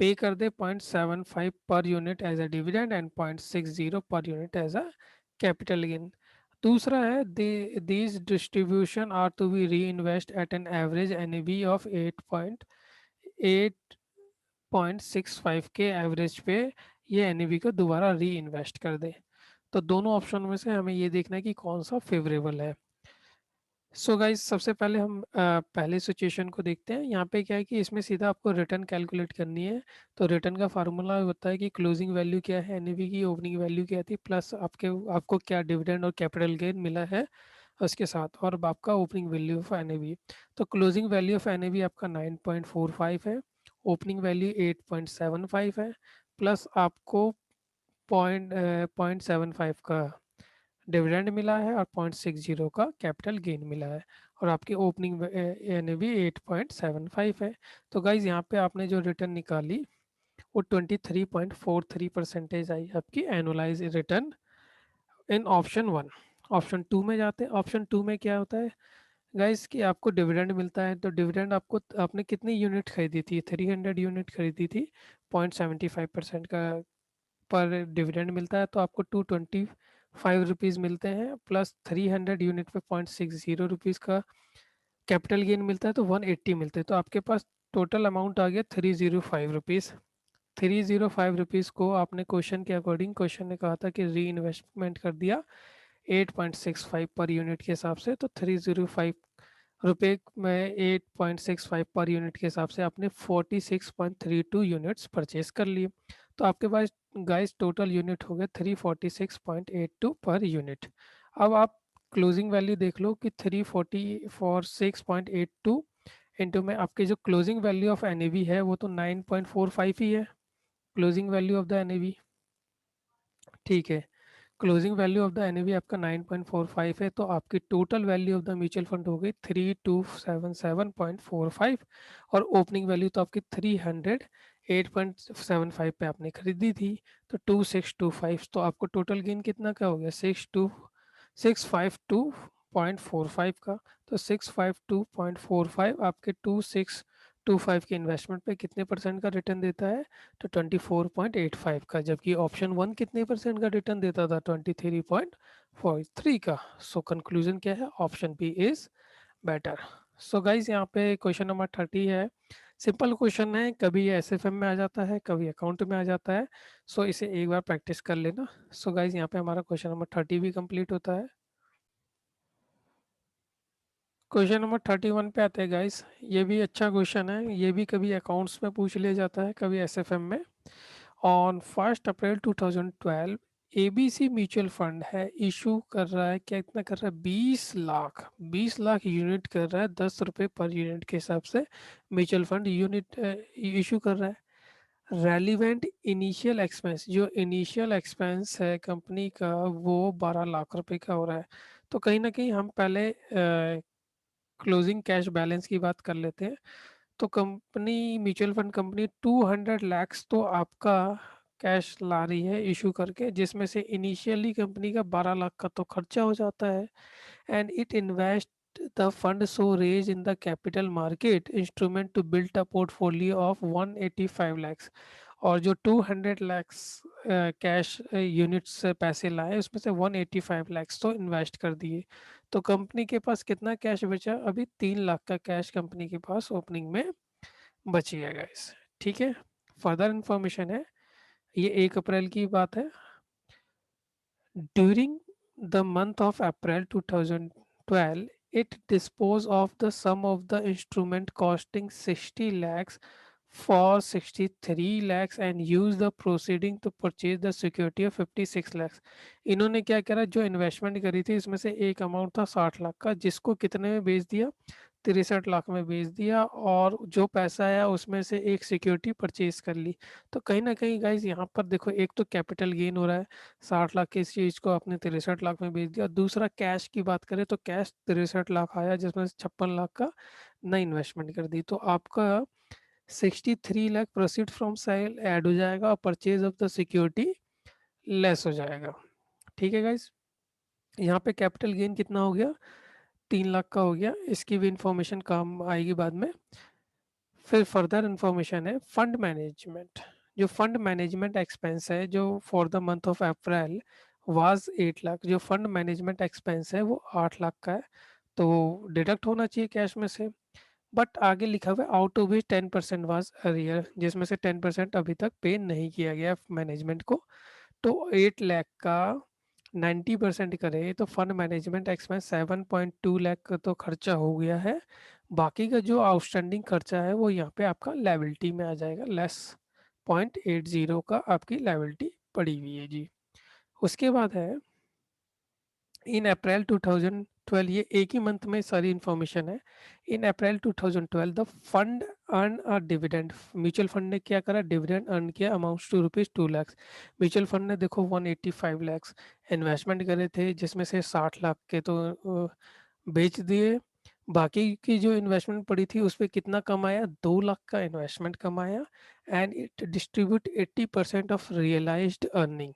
पे कर दे 0.75 per unit as a dividend and 0.60 per unit as a capital gain. दूसरा है these distribution are to be reinvest at an average NAV of 8.65 के एवरेज पे ये एनएवी को दोबारा री इन्वेस्ट कर दे। तो दोनों ऑप्शन में से हमें ये देखना है कि कौन सा फेवरेबल है। सो गाइज सबसे पहले हम पहले सिचुएशन को देखते हैं। यहाँ पे क्या है कि इसमें सीधा आपको रिटर्न कैलकुलेट करनी है। तो रिटर्न का फार्मूला होता है कि क्लोजिंग वैल्यू क्या है एनएवी की, ओपनिंग वैल्यू क्या थी, प्लस आपको क्या डिविडेंड और कैपिटल गेन मिला है उसके साथ, और आपका ओपनिंग वैल्यू ऑफ एनएवी। तो क्लोजिंग वैल्यू ऑफ एनएवी आपका 9.45 है, ओपनिंग वैल्यू 8.75 है, प्लस आपको 0.75 का डिविडेंड मिला है और 0.60 का कैपिटल गेन मिला है, और आपकी ओपनिंग यानी भी 8.75 है। तो गाइज यहाँ पे आपने जो रिटर्न निकाली वो 23.43% आई आपकी annualize return in option one. Option two में जाते हैं। ऑप्शन टू में क्या होता है गाइज कि आपको डिविडेंड मिलता है। तो डिविडेंड आपको, आपने कितनी यूनिट खरीदी थी, 300 यूनिट खरीदी थी, 0.75% का पर डिविडेंड मिलता है, तो आपको 225 रुपीज़ मिलते हैं, प्लस 300 यूनिट पे 0.60 रुपीज़ का कैपिटल गेन मिलता है, तो 180 मिलते हैं। तो आपके पास टोटल अमाउंट आ गया 305 रुपीज़। 305 रुपीज़ को आपने क्वेश्चन के अकॉर्डिंग, क्वेश्चन ने कहा था कि री इन्वेस्टमेंट कर दिया 8.65 पर यूनिट के हिसाब से, तो 305 रुपये में 8.65 पर यूनिट के हिसाब से आपने 46.32 यूनिट्स परचेज कर लिए। तो आपके पास गाइस टोटल यूनिट हो गए 346.82 पर यूनिट। अब आप क्लोजिंग वैल्यू देख लो कि 346.82 इंटू में आपके जो क्लोजिंग वैल्यू ऑफ एनएवी है वो तो 9.45 ही है, closing value of the NAV. ठीक है, closing value of the NAV आपका 9.45 है, तो आपकी total value of the mutual fund हो गई 3277.45, और ओपनिंग वैल्यू तो आपकी 308.75 पे आपने खरीदी थी, तो 2625। तो आपको टोटल गेन कितना का हो गया, 652.45 का। तो 652.45 आपके 2625 के इन्वेस्टमेंट पे कितने परसेंट का रिटर्न देता है, तो 24.85 का। जबकि ऑप्शन वन कितने परसेंट का रिटर्न देता था, 23.43 का। सो कंक्लूजन क्या है, option B is better. So guys यहाँ पे क्वेश्चन नंबर 30 है, सिंपल क्वेश्चन है, कभी ये एसएफएम में आ जाता है, कभी अकाउंट में आ जाता है। सो इसे एक बार प्रैक्टिस कर लेना। सो गाइज यहाँ पे हमारा क्वेश्चन नंबर 30 भी कंप्लीट होता है। क्वेश्चन नंबर 31 पे आते हैं गाइस। ये भी अच्छा क्वेश्चन है, ये भी कभी अकाउंट्स में पूछ लिया जाता है, कभी एसएफएम में। On 1 April 2012 ABC mutual fund है, इशू कर रहा है क्या, इतना कर रहा है 20 लाख, 20 लाख यूनिट कर रहा है, 10 रुपये पर यूनिट के हिसाब से म्यूचुअल फंड यूनिट इशू कर रहा है। रेलिवेंट इनिशियल एक्सपेंस, जो इनिशियल एक्सपेंस है कंपनी का वो 12 लाख रुपए का हो रहा है। तो कहीं ना कहीं हम पहले क्लोजिंग कैश बैलेंस की बात कर लेते हैं। तो company mutual fund company 200 lakhs तो आपका कैश ला रही है इशू करके, जिसमें से इनिशियली कंपनी का 12 लाख का तो खर्चा हो जाता है। And it invest the fund so raise in the capital market instrument to build a portfolio of 185 lakhs. और जो 200 लैक्स कैश यूनिट से पैसे लाए उसमें से 185 लैक्स तो इन्वेस्ट कर दिए। तो कंपनी के पास कितना कैश बचा, अभी 3 लाख का कैश कंपनी के पास ओपनिंग में बची है गाइस। ठीक है, फर्दर इंफॉर्मेशन है, ये 1 अप्रैल की बात है। During the month of April 2012 it disposed of the sum of the instrument costing 60 lakhs for 63 lakhs and used the proceeding to purchase the security of 56 lakhs। इन्होंने क्या करा, जो इन्वेस्टमेंट करी थी इसमें से एक अमाउंट था 60 लाख का, जिसको कितने में बेच दिया, 63 लाख में बेच दिया, और जो पैसा आया उसमें से एक सिक्योरिटी परचेज कर ली। तो कहीं ना कहीं गाइज यहाँ पर देखो, एक तो कैपिटल गेन हो रहा है, 60 लाख की इस चीज़ को आपने 63 लाख में बेच दिया। दूसरा कैश की बात करें तो कैश 63 लाख आया, जिसमें से 56 लाख का नई इन्वेस्टमेंट कर दी। तो आपका 63 lakh proceed from sale add हो जाएगा और purchase of the security less हो जाएगा। ठीक है गाइज, यहाँ पे कैपिटल गेन कितना हो गया, 3 लाख का हो गया। इसकी भी इंफॉर्मेशन काम आएगी बाद में। फिर फर्दर इंफॉर्मेशन है फंड मैनेजमेंट। जो फंड मैनेजमेंट एक्सपेंस है जो for the month of April was 8 lakh, जो फंड मैनेजमेंट एक्सपेंस है वो 8 लाख का है, तो डिडक्ट होना चाहिए कैश में से। बट आगे लिखा हुआ है out of which 10% was arrear, जिसमें से 10% अभी तक पे नहीं किया गया मैनेजमेंट को। तो 8 लाख का 90% करे तो फंड मैनेजमेंट एक्सपेंस 7.2 लाख का तो खर्चा हो गया है। बाकी का जो आउटस्टैंडिंग खर्चा है वो यहाँ पे आपका लायबिलिटी में आ जाएगा, लेस 0.80 का आपकी लायबिलिटी पड़ी हुई है जी। उसके बाद है इन अप्रैल 2012, ये एक ही मंथ में सारी इंफॉर्मेशन है। In April 2012 the fund earn a dividend, mutual fund ने क्या करा, डिविडेंड अर्न किया amounts to ₹2 lakh. Mutual fund ने देखो 185 लैक्स इन्वेस्टमेंट करे थे, जिसमें से 60 लाख के तो बेच दिए। बाकी की जो इन्वेस्टमेंट पड़ी थी उस पर कितना कमाया, 2 लाख का इन्वेस्टमेंट कमाया। And it distribute 80% of realised earning.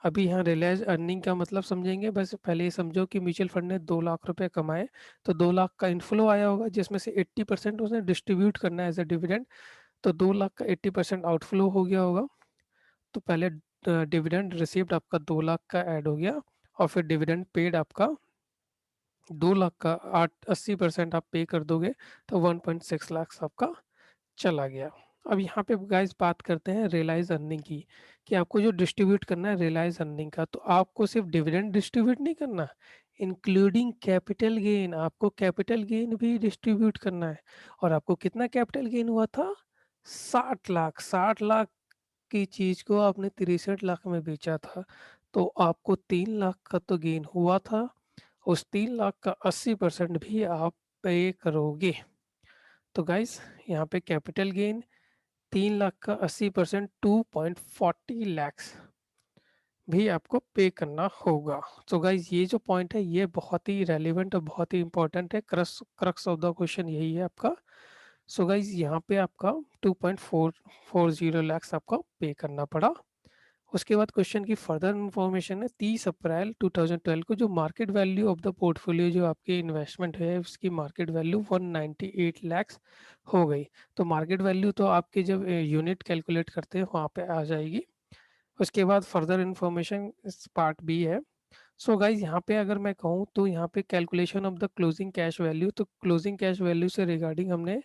अभी यहाँ रियलाइज अर्निंग का मतलब समझेंगे, बस पहले ये समझो कि म्यूचुअल फंड ने 2 लाख रुपए कमाए, तो 2 लाख का इनफ्लो आया होगा, जिसमें से 80% उसने डिस्ट्रीब्यूट करना है एज अ डिविडेंड। तो 2 लाख का 80% आउटफ्लो हो गया होगा। तो पहले डिविडेंड रिसीव्ड आपका 2 लाख का ऐड हो गया, और फिर डिविडेंड पेड आपका 2 लाख का 80% आप पे कर दोगे, तो 1.6 लाख आपका चला गया। अब यहाँ पे गाइस बात करते हैं रियलाइज अर्निंग की, कि आपको जो डिस्ट्रीब्यूट करना है रियलाइज अर्निंग का, तो आपको सिर्फ डिविडेंड डिस्ट्रीब्यूट नहीं करना, इंक्लूडिंग कैपिटल गेन, आपको कैपिटल गेन भी डिस्ट्रीब्यूट करना है। और आपको कितना कैपिटल गेन हुआ था, 60 लाख। 60 लाख की चीज को आपने 63 लाख में बेचा था, तो आपको 3 लाख का तो गेन हुआ था। उस 3 लाख का 80% भी आप पे करोगे। तो गाइस यहाँ पे कैपिटल गेन 3 लाख का 80% 2.40 लैक्स भी आपको पे करना होगा। तो गाइज ये जो पॉइंट है ये बहुत ही रेलिवेंट और बहुत ही इंपॉर्टेंट है, crux crux of the question यही है आपका। सो गाइज यहाँ पे आपका 2.440 लैक्स आपका पे करना पड़ा। उसके बाद क्वेश्चन की फर्दर इंफॉर्मेशन है, 30 अप्रैल 2012 को जो market value of the portfolio जो आपकी इन्वेस्टमेंट है उसकी मार्केट वैल्यू 198 लैक्स हो गई। तो मार्केट वैल्यू तो आपके जब यूनिट कैलकुलेट करते हैं वहाँ पे आ जाएगी। उसके बाद फर्दर इंफॉर्मेशन इस पार्ट बी है। सो गाइज यहाँ पे अगर मैं कहूँ तो यहाँ पे calculation of the closing cash value, तो क्लोजिंग कैश वैल्यू से रिगार्डिंग हमने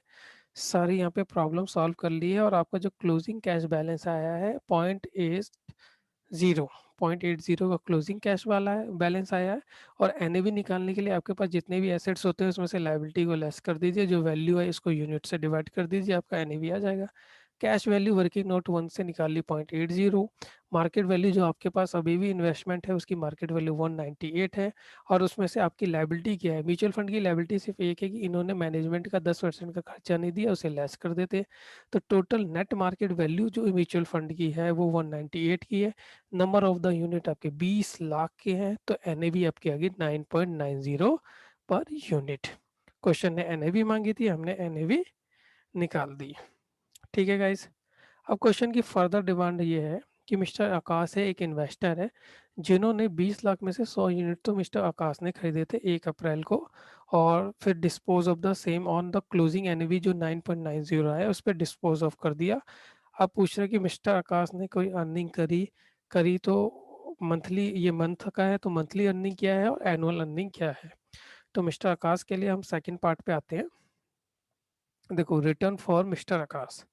सारी यहाँ पे प्रॉब्लम सॉल्व कर ली है। और आपका जो क्लोजिंग कैश बैलेंस आया है 0.80 का क्लोजिंग कैश वाला है, बैलेंस आया है। और एनएवी निकालने के लिए आपके पास जितने भी एसेट्स होते हैं उसमें से लायबिलिटी को लेस कर दीजिए, जो वैल्यू है इसको यूनिट से डिवाइड कर दीजिए, आपका एनएवी आ जाएगा। कैश वैल्यू वर्किंग नोट 1 से निकाल ली 0.80। मार्केट वैल्यू जो आपके पास अभी भी इन्वेस्टमेंट है उसकी मार्केट वैल्यू 198 है। और उसमें से आपकी लायबिलिटी क्या है? म्यूचुअल फंड की लायबिलिटी सिर्फ एक है कि इन्होंने मैनेजमेंट का 10% का खर्चा नहीं दिया, उसे लेस कर देते। तो टोटल नेट मार्केट वैल्यू जो म्यूचुअल फंड की है वो 198 की है। नंबर ऑफ द यूनिट आपके 20 लाख के हैं, तो एनएवी आपकी आ गई 9.90 पर यूनिट। क्वेश्चन ने एनएवी मांगी थी, हमने एनएवी निकाल दी। ठीक है गाइस। अब क्वेश्चन की फर्दर डिमांड ये है कि मिस्टर आकाश है, एक इन्वेस्टर है, जिन्होंने 20 लाख में से 100 यूनिट तो मिस्टर आकाश ने खरीदे थे 1 अप्रैल को, और फिर dispose of the same on the closing NAV जो 9.90 है उस पर डिस्पोज ऑफ कर दिया। अब पूछ रहे कि मिस्टर आकाश ने कोई अर्निंग करी करी तो मंथली, ये मंथ का है तो मंथली अर्निंग क्या है और एनुअल अर्निंग क्या है। तो मिस्टर आकाश के लिए हम सेकंड पार्ट पे आते हैं। देखो, रिटर्न फॉर मिस्टर आकाश।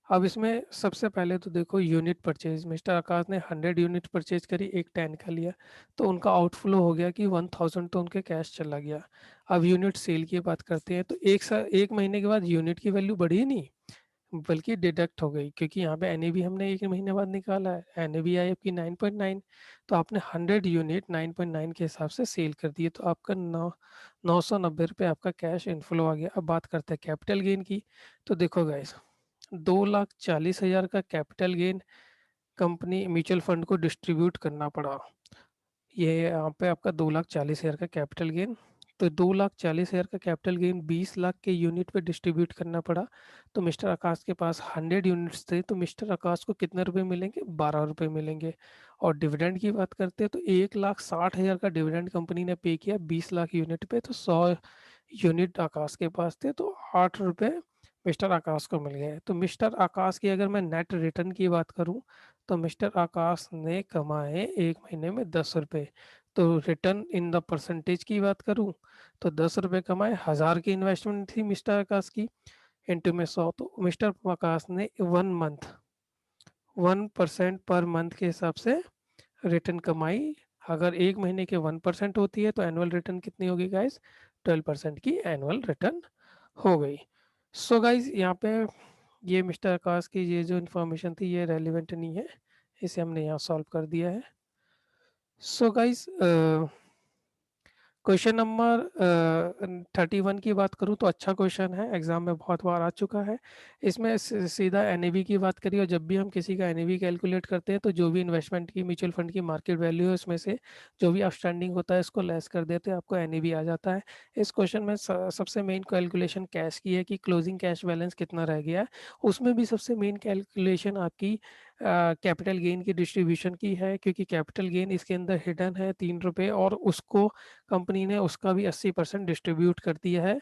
अब इसमें सबसे पहले तो देखो यूनिट परचेज, मिस्टर आकाश ने 100 यूनिट परचेज करी, एक 10 का लिया, तो उनका आउटफ्लो हो गया कि 1000 तो उनके कैश चला गया। अब यूनिट सेल की बात करते हैं तो एक महीने के बाद यूनिट की वैल्यू बढ़ी नहीं, बल्कि डिडक्ट हो गई, क्योंकि यहाँ पे एनएवी हमने एक महीने बाद निकाला है, एनएवी आई आपकी 9.9। तो आपने 100 यूनिट 9.9 के हिसाब से सेल कर दिए, तो आपका 990 रुपये आपका कैश इनफ्लो आ गया। अब बात करते हैं कैपिटल गेन की। तो देखो गाइस, 2,40,000 का capital gain company mutual fund को डिस्ट्रीब्यूट करना पड़ा। ये यहाँ पे आपका 2,40,000 का कैपिटल गेन। तो 2,40,000 का कैपिटल गेन 20 लाख के यूनिट पे डिस्ट्रीब्यूट करना पड़ा। तो मिस्टर आकाश के पास 100 यूनिट्स थे, तो मिस्टर आकाश को कितने रुपए मिलेंगे? 12 रुपए मिलेंगे। और डिविडेंड की बात करते हैं तो 1,60,000 का डिविडेंड कंपनी ने पे किया 20 लाख यूनिट पे, तो 100 यूनिट आकाश के पास थे, तो 8 रुपए मिस्टर आकाश को मिल गए। तो मिस्टर आकाश की अगर मैं नेट रिटर्न की बात करूं तो मिस्टर आकाश ने कमाए एक महीने में 10 रुपये। तो रिटर्न इन द परसेंटेज की बात करूं तो 10 रुपये कमाए, 1000 की इन्वेस्टमेंट थी मिस्टर आकाश की, इंटू में 100, तो मिस्टर आकाश ने 1% पर मंथ के हिसाब से रिटर्न कमाई। अगर एक महीने के 1% होती है तो एनुअल रिटर्न कितनी होगी गाइस? 12% की एनुअल रिटर्न हो गई। सो गाइस, यहाँ पे ये मिस्टर आकाश की ये जो इन्फॉर्मेशन थी ये रेलिवेंट नहीं है, इसे हमने यहाँ सॉल्व कर दिया है। सो गाइस, क्वेश्चन नंबर 31 की बात करूं तो अच्छा क्वेश्चन है, एग्जाम में बहुत बार आ चुका है। इसमें सीधा एनएवी की बात करिए, और जब भी हम किसी का एनएवी कैलकुलेट करते हैं तो जो भी इन्वेस्टमेंट की म्यूचुअल फंड की मार्केट वैल्यू है उसमें से जो भी आउटस्टैंडिंग होता है इसको लेस कर देते हैं, आपको एनएवी आ जाता है। इस क्वेश्चन में सबसे मेन कैलकुलेशन कैश की है कि क्लोजिंग कैश बैलेंस कितना रह गया है। उसमें भी सबसे मेन कैलकुलेशन आपकी कैपिटल गेन की डिस्ट्रीब्यूशन की है, क्योंकि कैपिटल गेन इसके अंदर हिडन है 3 रुपये, और उसको कंपनी ने उसका भी 80% डिस्ट्रीब्यूट कर दिया है।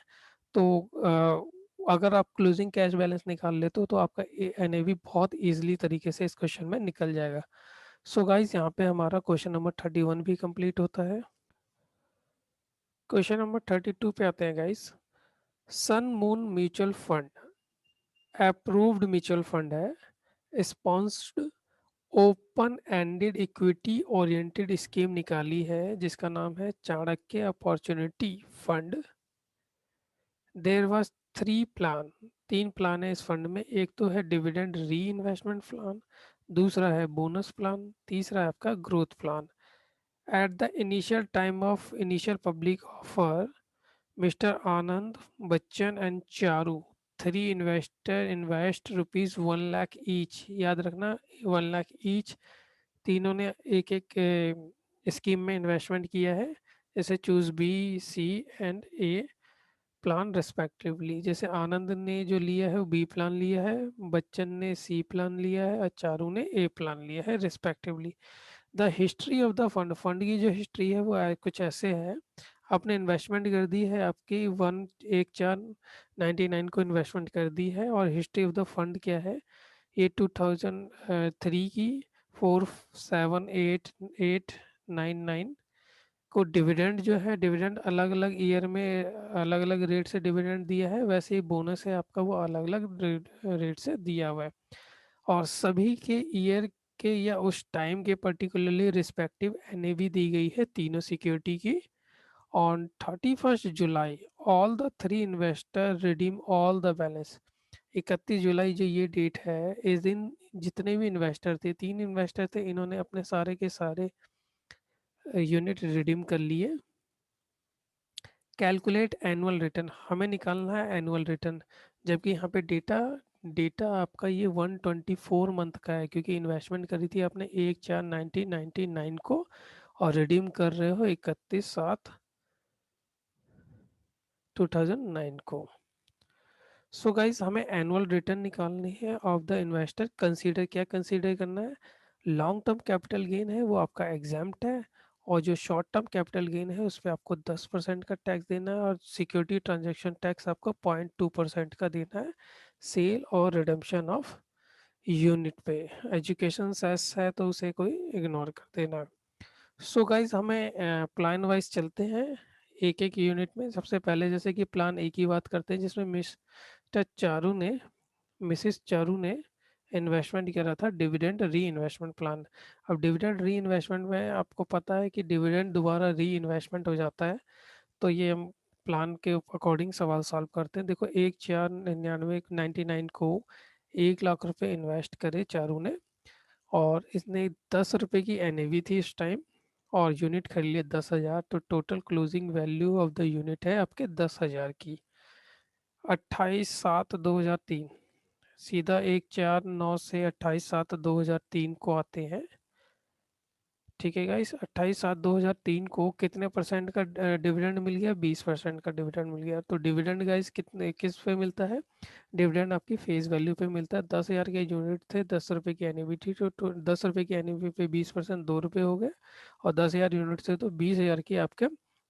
तो अगर आप क्लोजिंग कैश बैलेंस निकाल लेते हो तो आपका एनएवी बहुत इजीली तरीके से इस क्वेश्चन में निकल जाएगा। सो गाइस, यहाँ पे हमारा क्वेश्चन नंबर 31 भी कंप्लीट होता है। क्वेश्चन नंबर 32 पे आते हैं guys. Sun moon mutual fund approved mutual fund है, sponsored open ended equity oriented scheme निकाली है जिसका नाम है Chanakya opportunity fund. There was 3 plan, 3 plan है इस फंड में। एक तो है डिविडेंड री इन्वेस्टमेंट प्लान, दूसरा है बोनस प्लान, तीसरा है आपका growth plan. At the initial time of initial public offer, mister Anand Bachchan and Charu, 3 investor invest ₹1 lakh each. याद रखना, 1 लाख ईच। तीनों ने एक एक स्कीम में इन्वेस्टमेंट किया है, जैसे choose B, C and A plan respectively. जैसे आनंद ने जो लिया है वो बी प्लान लिया है, बच्चन ने सी प्लान लिया है, और चारू ने ए प्लान लिया है respectively. The history of the fund, fund की जो हिस्ट्री है वो कुछ ऐसे है। आपने इन्वेस्टमेंट कर दी है आपकी 1/1/4/99 को इन्वेस्टमेंट कर दी है, और हिस्ट्री ऑफ द फंड क्या है, ये 2003 की 4/7/8/8/99 को डिविडेंड जो है, डिविडेंड अलग अलग ईयर में अलग अलग रेट से डिविडेंड दिया है, वैसे ही बोनस है आपका वो अलग अलग रेट से दिया हुआ है। और सभी के ईयर के या उस टाइम के पर्टिकुलरली रिस्पेक्टिव एनएवी दी गई है तीनों सिक्योरिटी की। On 31st July all the 3 investor redeem all the balance. 31 जुलाई जो ये डेट है, इस दिन जितने भी इन्वेस्टर थे, 3 इन्वेस्टर थे, इन्होंने अपने सारे के सारे यूनिट रिडीम कर लिए। कैलकुलेट एनुअल रिटर्न, हमें निकालना है एनुअल रिटर्न, जबकि यहाँ पे डेटा डेटा आपका ये 124 मंथ का है, क्योंकि इन्वेस्टमेंट करी थी आपने 1/4/1999 को और रिडीम कर रहे हो 31/7/2009 को। सो गाइस हमें एनुअल रिटर्न निकालनी है ऑफ द इन्वेस्टर। कंसीडर, क्या कंसीडर करना है? लॉन्ग टर्म कैपिटल गेन है वो आपका एग्जाम्प्ट है, और जो शॉर्ट टर्म कैपिटल गेन है उस पर आपको 10% का टैक्स देना है, और सिक्योरिटी ट्रांजैक्शन टैक्स आपको 0.2% का देना है सेल और रिडम्पशन ऑफ यूनिट पे। एजुकेशन सेस है तो उसे कोई इग्नोर कर देना। सो गाइज हमें प्लान वाइज चलते हैं एक एक यूनिट में। सबसे पहले जैसे कि प्लान ए की बात करते हैं, जिसमें मिसिस चारू ने इन्वेस्टमेंट करा था डिविडेंड री इन्वेस्टमेंट प्लान। अब डिविडेंड री इन्वेस्टमेंट में आपको पता है कि डिविडेंड दोबारा री इन्वेस्टमेंट हो जाता है। तो ये हम प्लान के अकॉर्डिंग सवाल सॉल्व करते हैं। देखो 1/4/99 को 1 लाख रुपए इन्वेस्ट करे चारू ने, और इसने 10 रुपए की एनएवी थी इस टाइम, और यूनिट खरीद लिए 10,000। तो total closing value of the unit है आपके 10,000 की। 28/7/2003, सीधा 1/4/9 से 28/7/2003 को आते हैं। ठीक है गाइस, 28/7/2003 को कितने परसेंट का डिविडेंड मिल गया? 20% का डिविडेंड मिल गया। तो डिविडेंड गाइस कितने किस पे मिलता है? डिविडेंड आपकी फेस वैल्यू पे मिलता है। 10,000 के यूनिट थे, 10 रुपए की एनएवी थी, तो 10 रुपए की एनएवी पे 20% 2 रुपए हो गए, और 10,000 यूनिट से तो 20,000 की आपके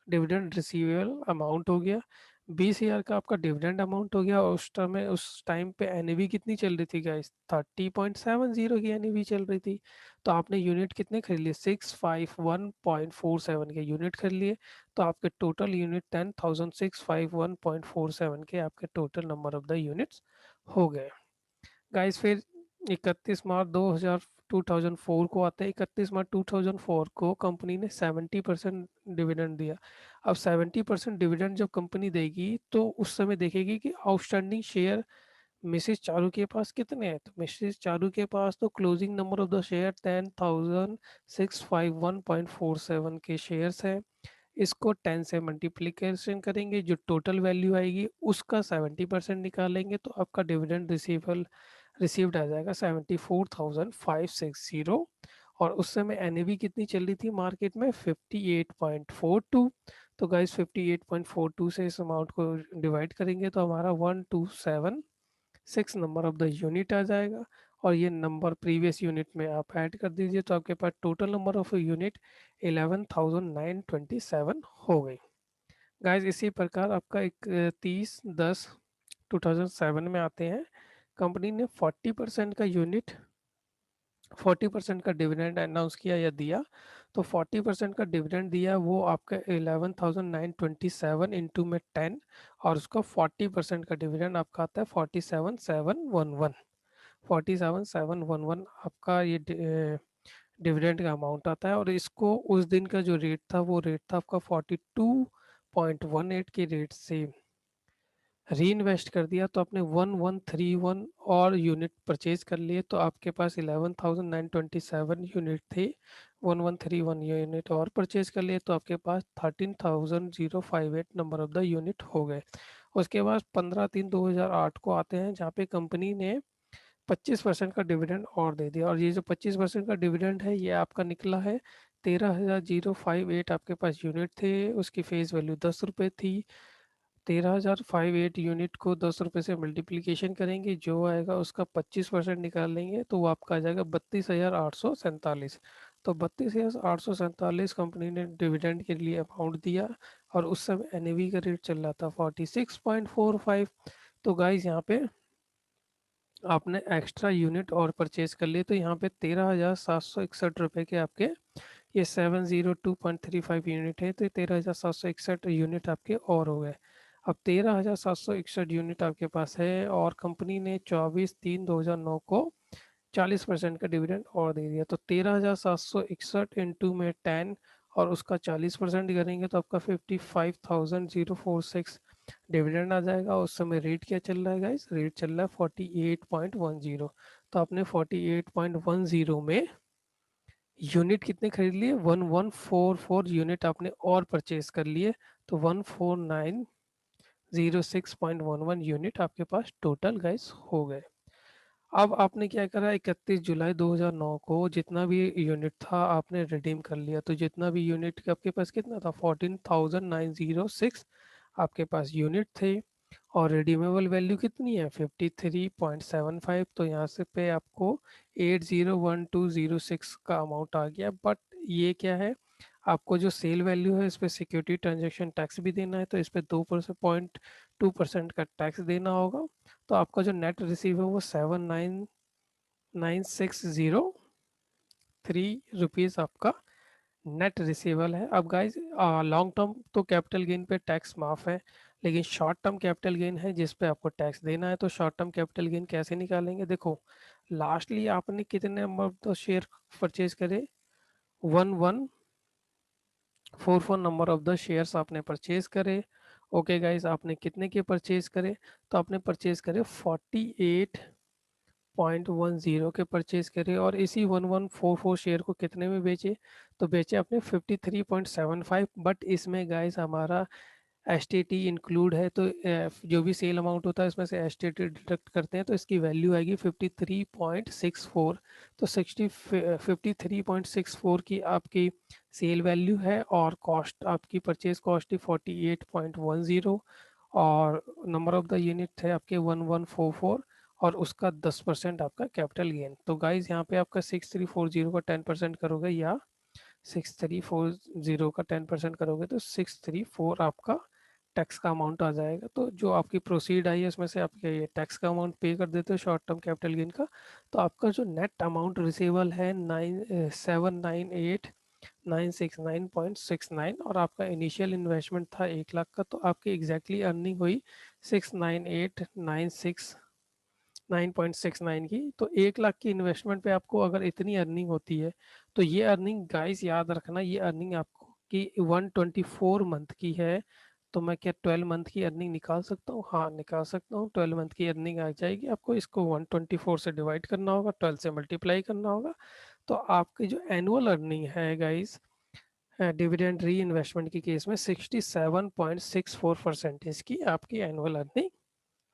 डिविडेंड रिसीवेबल अमाउंट हो गया। 20,000 का आपका डिविडेंड अमाउंट हो गया, और उस टाइम पे एनएवी कितनी चल रही थी गाइस? 30.70 की एनएवी चल रही थी। तो आपने यूनिट कितने खरीद लिए? 651.47 के यूनिट खरीद लिए। तो आपके टोटल यूनिट 10,651.47 के आपके total number of the units हो गए गाइस। फिर 31 मार्च 2004 को आता है। 31 मार्च 2004 को कंपनी ने 70% डिविडेंड दिया। अब 70% डिविडेंड जब कंपनी देगी तो उस समय देखेगी कि आउटस्टैंडिंग शेयर मिसेस चारू के पास कितने हैं। तो मिसेस चारू के पास तो closing number of the share 10,651.47 के शेयर्स हैं। इसको 10 से मल्टीप्लीकेशन करेंगे, जो टोटल वैल्यू आएगी उसका 70% निकालेंगे, तो आपका डिविडेंड रिसीव्ड आ जाएगा 74,560। और उस समय एनएवी कितनी चल रही थी मार्केट में? 58.42। तो गाइस 58.42 से इस अमाउंट को डिवाइड करेंगे तो हमारा 1276 नंबर ऑफ द यूनिट आ जाएगा। और ये नंबर प्रीवियस यूनिट में आप ऐड कर दीजिए, तो आपके पास टोटल नंबर ऑफ यूनिट 11,927 हो गई। गाइस इसी प्रकार आपका 31/10/2007 में आते हैं। कंपनी ने 40% का डिविडेंड अनाउंस किया या दिया। तो 40% का डिविडेंड दिया, वो आपका 11,927 इंटू में 10, और उसका 40% का डिविडेंड आपका आता है 47,711। 47,711 आपका ये डिविडेंड का अमाउंट आता है। और इसको उस दिन का जो रेट था वो रेट था आपका 42.18 के रेट से री इन्वेस्ट कर दिया, तो आपने 1131 और यूनिट परचेज कर लिए, तो आपके पास 11,927 यूनिट थे। 1131 यूनिट और परचेज कर लिए, तो आपके पास 13,058 नंबर ऑफ द यूनिट हो गए। उसके बाद 15/3/2008 को आते हैं, जहाँ पे कंपनी ने 25% का डिविडेंड और दे दिया। और ये जो 25% का डिविडेंड है ये आपका निकला है 13,058 आपके पास यूनिट थे, उसकी फेस वैल्यू 10 रुपये थी। 13,058 यूनिट को 10 रुपये से मल्टीप्लीकेशन करेंगे, जो आएगा उसका 25% निकालेंगे, तो वो आपका आ जाएगा 32,847। तो 32,847 कंपनी ने डिविडेंड के लिए अमाउंट दिया, और उस समय एनएवी का रेट चल रहा था 46.45। तो गाइज यहाँ पे आपने एक्स्ट्रा यूनिट और परचेज कर लिए, तो यहाँ पे 13,761 के आपके, ये 702.35 यूनिट है, तो 13,761 यूनिट आपके और हो गए। अब 13,761 यूनिट आपके पास है, और कंपनी ने 24/3/2009 को 40% का डिविडेंड और दे दिया। तो 13,761 इंटू में 10 और उसका 40% करेंगे, तो आपका 55,046 डिविडेंड आ जाएगा। उस समय रेट क्या चल रहा है गाइस, रेट चल रहा है 48.10। तो आपने 48.10 में यूनिट कितने खरीद लिए, 1144 यूनिट आपने और परचेज कर लिए। तो 14906.11 यूनिट आपके पास टोटल गाइस हो गए। अब आपने क्या करा, 31 जुलाई 2009 को जितना भी यूनिट था आपने रिडीम कर लिया। तो जितना भी यूनिट आपके पास कितना था, 14,906 आपके पास यूनिट थे। और रिडीमेबल वैल्यू कितनी है, 53.75। तो यहाँ से पे आपको 801206 का अमाउंट आ गया। बट ये क्या है, आपको जो सेल वैल्यू है इस पर सिक्योरिटी ट्रांजेक्शन टैक्स भी देना है। तो इस पर 2.2% का टैक्स देना होगा। तो आपका जो नेट रिसीव है वो 799603 रुपीज़ आपका नेट रिसीवेबल है। अब गाइज लॉन्ग टर्म तो कैपिटल गेन पे टैक्स माफ है, लेकिन शॉर्ट टर्म कैपिटल गेन है जिस पे आपको टैक्स देना है। तो शॉर्ट टर्म कैपिटल गेन कैसे निकालेंगे, देखो लास्टली आपने कितने नंबर तो शेयर परचेज करे, 1144 नंबर ऑफ द शेयर्स आपने परचेज करे। ओके गाइज, आपने कितने के परचेज करे, तो आपने परचेज करे 48.10 के परचेज करे। और इसी 1144 शेयर को कितने में बेचे, तो बेचे आपने 53.75। बट इसमें गाइस हमारा एस टी टी इंक्लूड है। तो जो भी सेल अमाउंट होता है इसमें से एस टी टी डिडक्ट करते हैं, तो इसकी वैल्यू आएगी 53.64। तो 53.64 की आपकी सेल वैल्यू है। और कॉस्ट आपकी परचेज कॉस्ट थी 48.10। और नंबर ऑफ द यूनिट थे आपके 1144। और उसका 10% आपका कैपिटल गेन। तो गाइज यहाँ पे आपका 6340 का 10% करोगे, या 6340 का 10% करोगे तो 634 आपका टैक्स का अमाउंट आ जाएगा। तो जो आपकी प्रोसीड आई है उसमें से आप ये टैक्स का अमाउंट पे कर देते हो शॉर्ट टर्म कैपिटल गेन का। तो आपका जो नेट अमाउंट रिसीवेबल है 798,969.69। और आपका इनिशियल इन्वेस्टमेंट था 1 लाख का। तो आपकी एग्जैक्टली अर्निंग हुई 698,969 की। तो 1 लाख की इन्वेस्टमेंट पे आपको अगर इतनी अर्निंग होती है, तो ये अर्निंग गाइस याद रखना, ये अर्निंग आपको की 124 मंथ की है। तो मैं क्या 12 मंथ की अर्निंग निकाल सकता हूँ, हाँ निकाल सकता हूँ। 12 मंथ की अर्निंग आ जाएगी आपको, इसको 124 से डिवाइड करना होगा, 12 से मल्टीप्लाई करना होगा। तो आपकी जो एनुअल अर्निंग है गाइस डिविडेंड री इन्वेस्टमेंट की केस में 67.64% की आपकी एनुअल अर्निंग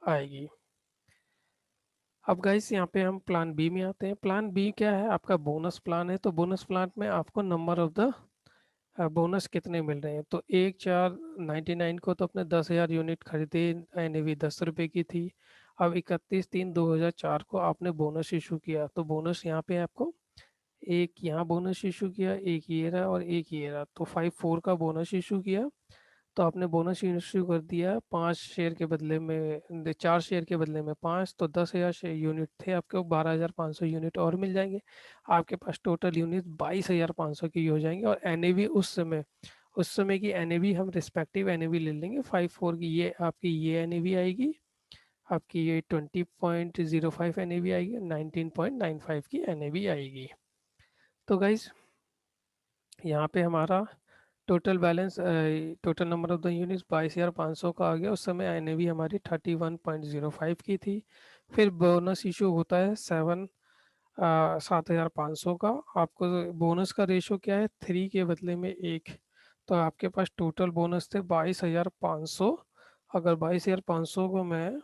आएगी। अब गाइस यहाँ पे हम प्लान बी में आते हैं। प्लान बी क्या है, आपका बोनस प्लान है। तो बोनस प्लान में आपको नंबर ऑफ द बोनस कितने मिल रहे हैं, तो 1/4/99 को तो अपने 10,000 यूनिट खरीदे, एनएवी 10 रुपये की थी। अब 31/3/2004 को आपने बोनस इशू किया। तो बोनस यहाँ पे आपको एक यहाँ बोनस इशू किया, एक ये रहा और एक ये रहा। तो 54 का बोनस इशू किया। तो आपने बोनस इशू कर दिया 5 शेयर के बदले में, 4 शेयर के बदले में 5। तो 10,000 यूनिट थे आपके, 12,500 यूनिट और मिल जाएंगे। आपके पास टोटल यूनिट 22,500 की हो जाएंगे। और एनएवी उस समय की एनएवी हम रिस्पेक्टिव एनएवी ले लेंगे। 54 की ये आपकी ये एनएवी आएगी, आपकी ये 20.05 एनएवी आएगी, 19.95 की एनएवी आएगी। तो गाइज यहाँ पे हमारा total balance, total number of the units 22,500 का आ गया। उस समय एनएवी हमारी 31.05 की थी। फिर बोनस इशू होता है 7,500 का। आपको बोनस का रेशो क्या है, 3 के बदले में 1। तो आपके पास टोटल बोनस थे 22,500। अगर 22,500 को मैं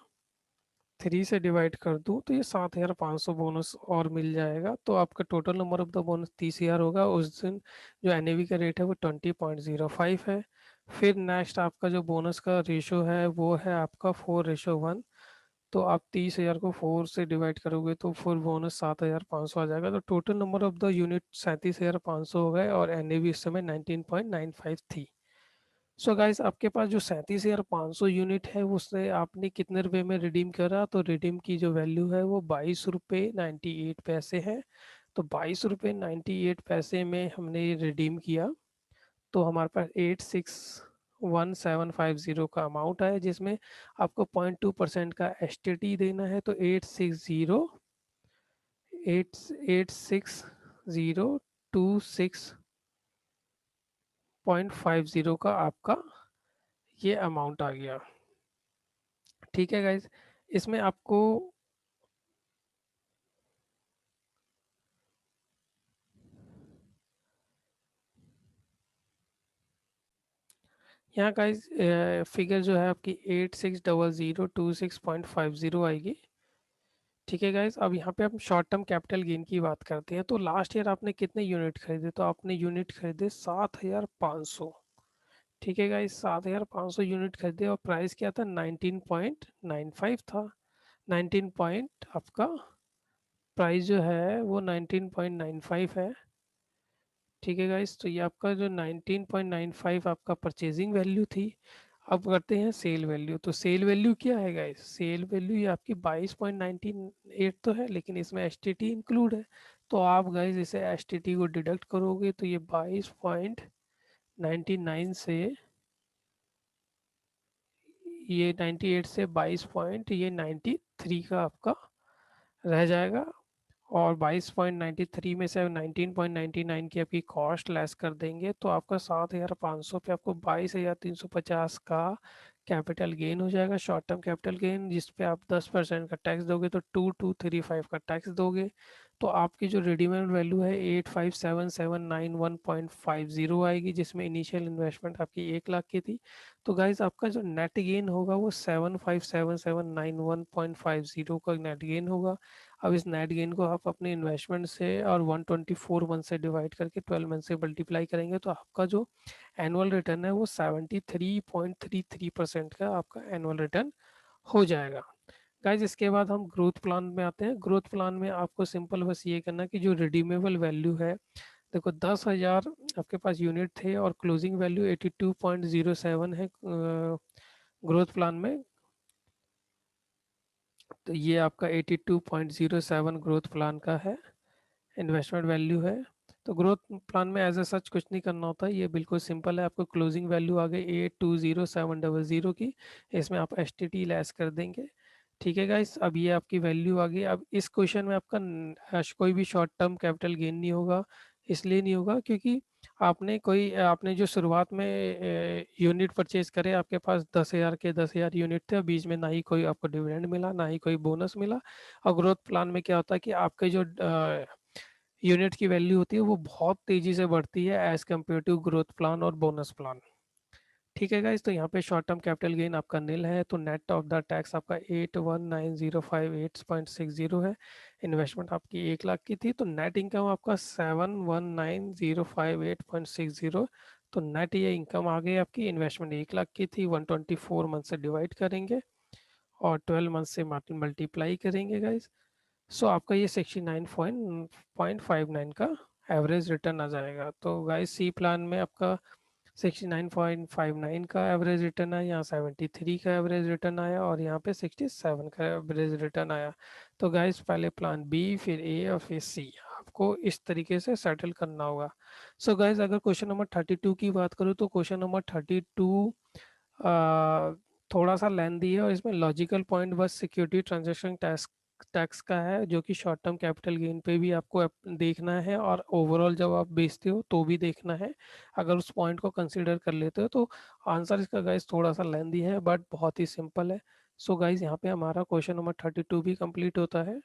3 से डिवाइड कर दूं तो ये 7,500 बोनस और मिल जाएगा। तो आपका total number of the bonus 30,000 होगा। उस दिन जो एनएवी का रेट है वो 20.05 है। फिर नेक्स्ट आपका जो बोनस का रेशो है वो है आपका 4:1। तो आप 30,000 को 4 से डिवाइड करोगे तो फुल बोनस 7,500 आ जाएगा। तो total number of the unit 37,500 हो गए और एनएवी इस समय 19.95 थी। सो गाइस आपके पास जो 37,500 यूनिट है उससे आपने कितने रुपए में रिडीम करा, तो रिडीम की जो वैल्यू है वो 22 रुपये 98 पैसे है। तो 22 रुपये 98 पैसे में हमने रिडीम किया। तो हमारे पास 861750 का अमाउंट है, जिसमें आपको 0.2% का एस देना है। तो 860,860,260.50 का आपका ये अमाउंट आ गया। ठीक है गाइज, इसमें आपको यहाँ गाइज फिगर जो है आपकी 860026.50 आएगी। ठीक है गाइज, अब यहाँ पे हम शॉर्ट टर्म कैपिटल गेन की बात करते हैं। तो लास्ट ईयर आपने कितने यूनिट खरीदे, तो आपने यूनिट खरीदे 7500। ठीक है गाइज, 7500 यूनिट खरीदे और प्राइस क्या था, 19.95 था। 19 पॉइंट आपका प्राइस जो है वो 19.95 है। ठीक है गाइस, तो ये आपका जो 19.95 आपका परचेजिंग वैल्यू थी। अब करते हैं सेल वैल्यू। तो सेल वैल्यू क्या है गाइस, सेल वैल्यू ये आपकी 22.98 तो है, लेकिन इसमें एस टी टी इंक्लूड है। तो आप गाइस इसे एस टी टी को डिडक्ट करोगे तो ये 22.99 से, ये 98 से 22 पॉइंट ये 93 का आपका रह जाएगा। और 22.93 में से 19.99 की आपकी कॉस्ट लेस कर देंगे तो आपका 7500 पे आपको 22,350 का कैपिटल गेन हो जाएगा, शॉर्ट टर्म कैपिटल गेन, जिस पे आप 10% का टैक्स दोगे तो 2235 का टैक्स दोगे। तो आपकी जो रिडीमेड वैल्यू है 857791.50 आएगी, जिसमें इनिशियल इन्वेस्टमेंट आपकी 1 लाख की थी। तो गाइज आपका जो नेट गेन होगा वो 757791.50 का नेट गेन होगा। अब इस नेट गेन को आप अपने इन्वेस्टमेंट से और 124 मंथ से डिवाइड करके 12 मंथ से मल्टीप्लाई करेंगे तो आपका जो एनुअल रिटर्न है वो 73.33% का आपका एनुअल रिटर्न हो जाएगा। गाइज इसके बाद हम ग्रोथ प्लान में आते हैं। ग्रोथ प्लान में आपको सिंपल बस ये करना कि जो रिडीमेबल वैल्यू है, देखो 10,000 आपके पास यूनिट थे और क्लोजिंग वैल्यू 82.07 है ग्रोथ प्लान में। तो ये आपका 82.07 ग्रोथ प्लान का है, इन्वेस्टमेंट वैल्यू है। तो ग्रोथ प्लान में एज ए सच कुछ नहीं करना होता है, ये बिल्कुल सिंपल है। आपको क्लोजिंग वैल्यू आ गई 820700 की, इसमें आप एस टी टी लेस कर देंगे। ठीक है गाइस, अब ये आपकी वैल्यू आ गई। अब इस क्वेश्चन में आपका कोई भी शॉर्ट टर्म कैपिटल गेन नहीं होगा। इसलिए नहीं होगा क्योंकि आपने जो शुरुआत में यूनिट परचेज करे, आपके पास 10,000 के 10,000 यूनिट थे और बीच में ना ही कोई आपको डिविडेंड मिला ना ही कोई बोनस मिला। और ग्रोथ प्लान में क्या होता है कि आपके जो यूनिट की वैल्यू होती है वो बहुत तेजी से बढ़ती है as compare to growth plan और बोनस प्लान। ठीक है गाइस, तो यहाँ पे शॉर्ट टर्म कैपिटल गेन आपका नील है, तो नेट ऑफ द टैक्स आपका 819058.60 है। इन्वेस्टमेंट आपकी 1 लाख की थी, तो नेट इनकम आपका 719058.60। तो नेट ये इनकम आ गई आपकी, इन्वेस्टमेंट 1 लाख की थी, 124 मंथ से डिवाइड करेंगे और 12 मंथ से मल्टीप्लाई करेंगे गाइस। सो आपका ये 69.59 का एवरेज रिटर्न आ जाएगा। तो गाइस सी प्लान में आपका 69.59 का एवरेज रिटर्न आया, यहाँ 73 का एवरेज रिटर्न आया और यहाँ पे 67 का एवरेज रिटर्न आया। तो गाइस पहले प्लान बी फिर ए और फिर सी आपको इस तरीके से सेटल करना होगा। सो गाइस अगर क्वेश्चन नंबर 32 की बात करूँ तो क्वेश्चन नंबर 32 थोड़ा सा लेंदी है और इसमें लॉजिकल पॉइंट बस सिक्योरिटी ट्रांजैक्शन टैक्स टैक्स का है, जो कि शॉर्ट टर्म कैपिटल गेन पे भी आपको देखना है और ओवरऑल जब आप बेचते हो तो भी देखना है। अगर उस पॉइंट को कंसीडर कर लेते हो तो आंसर इसका गाइस थोड़ा सा लेंदी है बट बहुत ही सिंपल है। सो गाइस यहाँ पे हमारा क्वेश्चन नंबर 32 भी कंप्लीट होता है।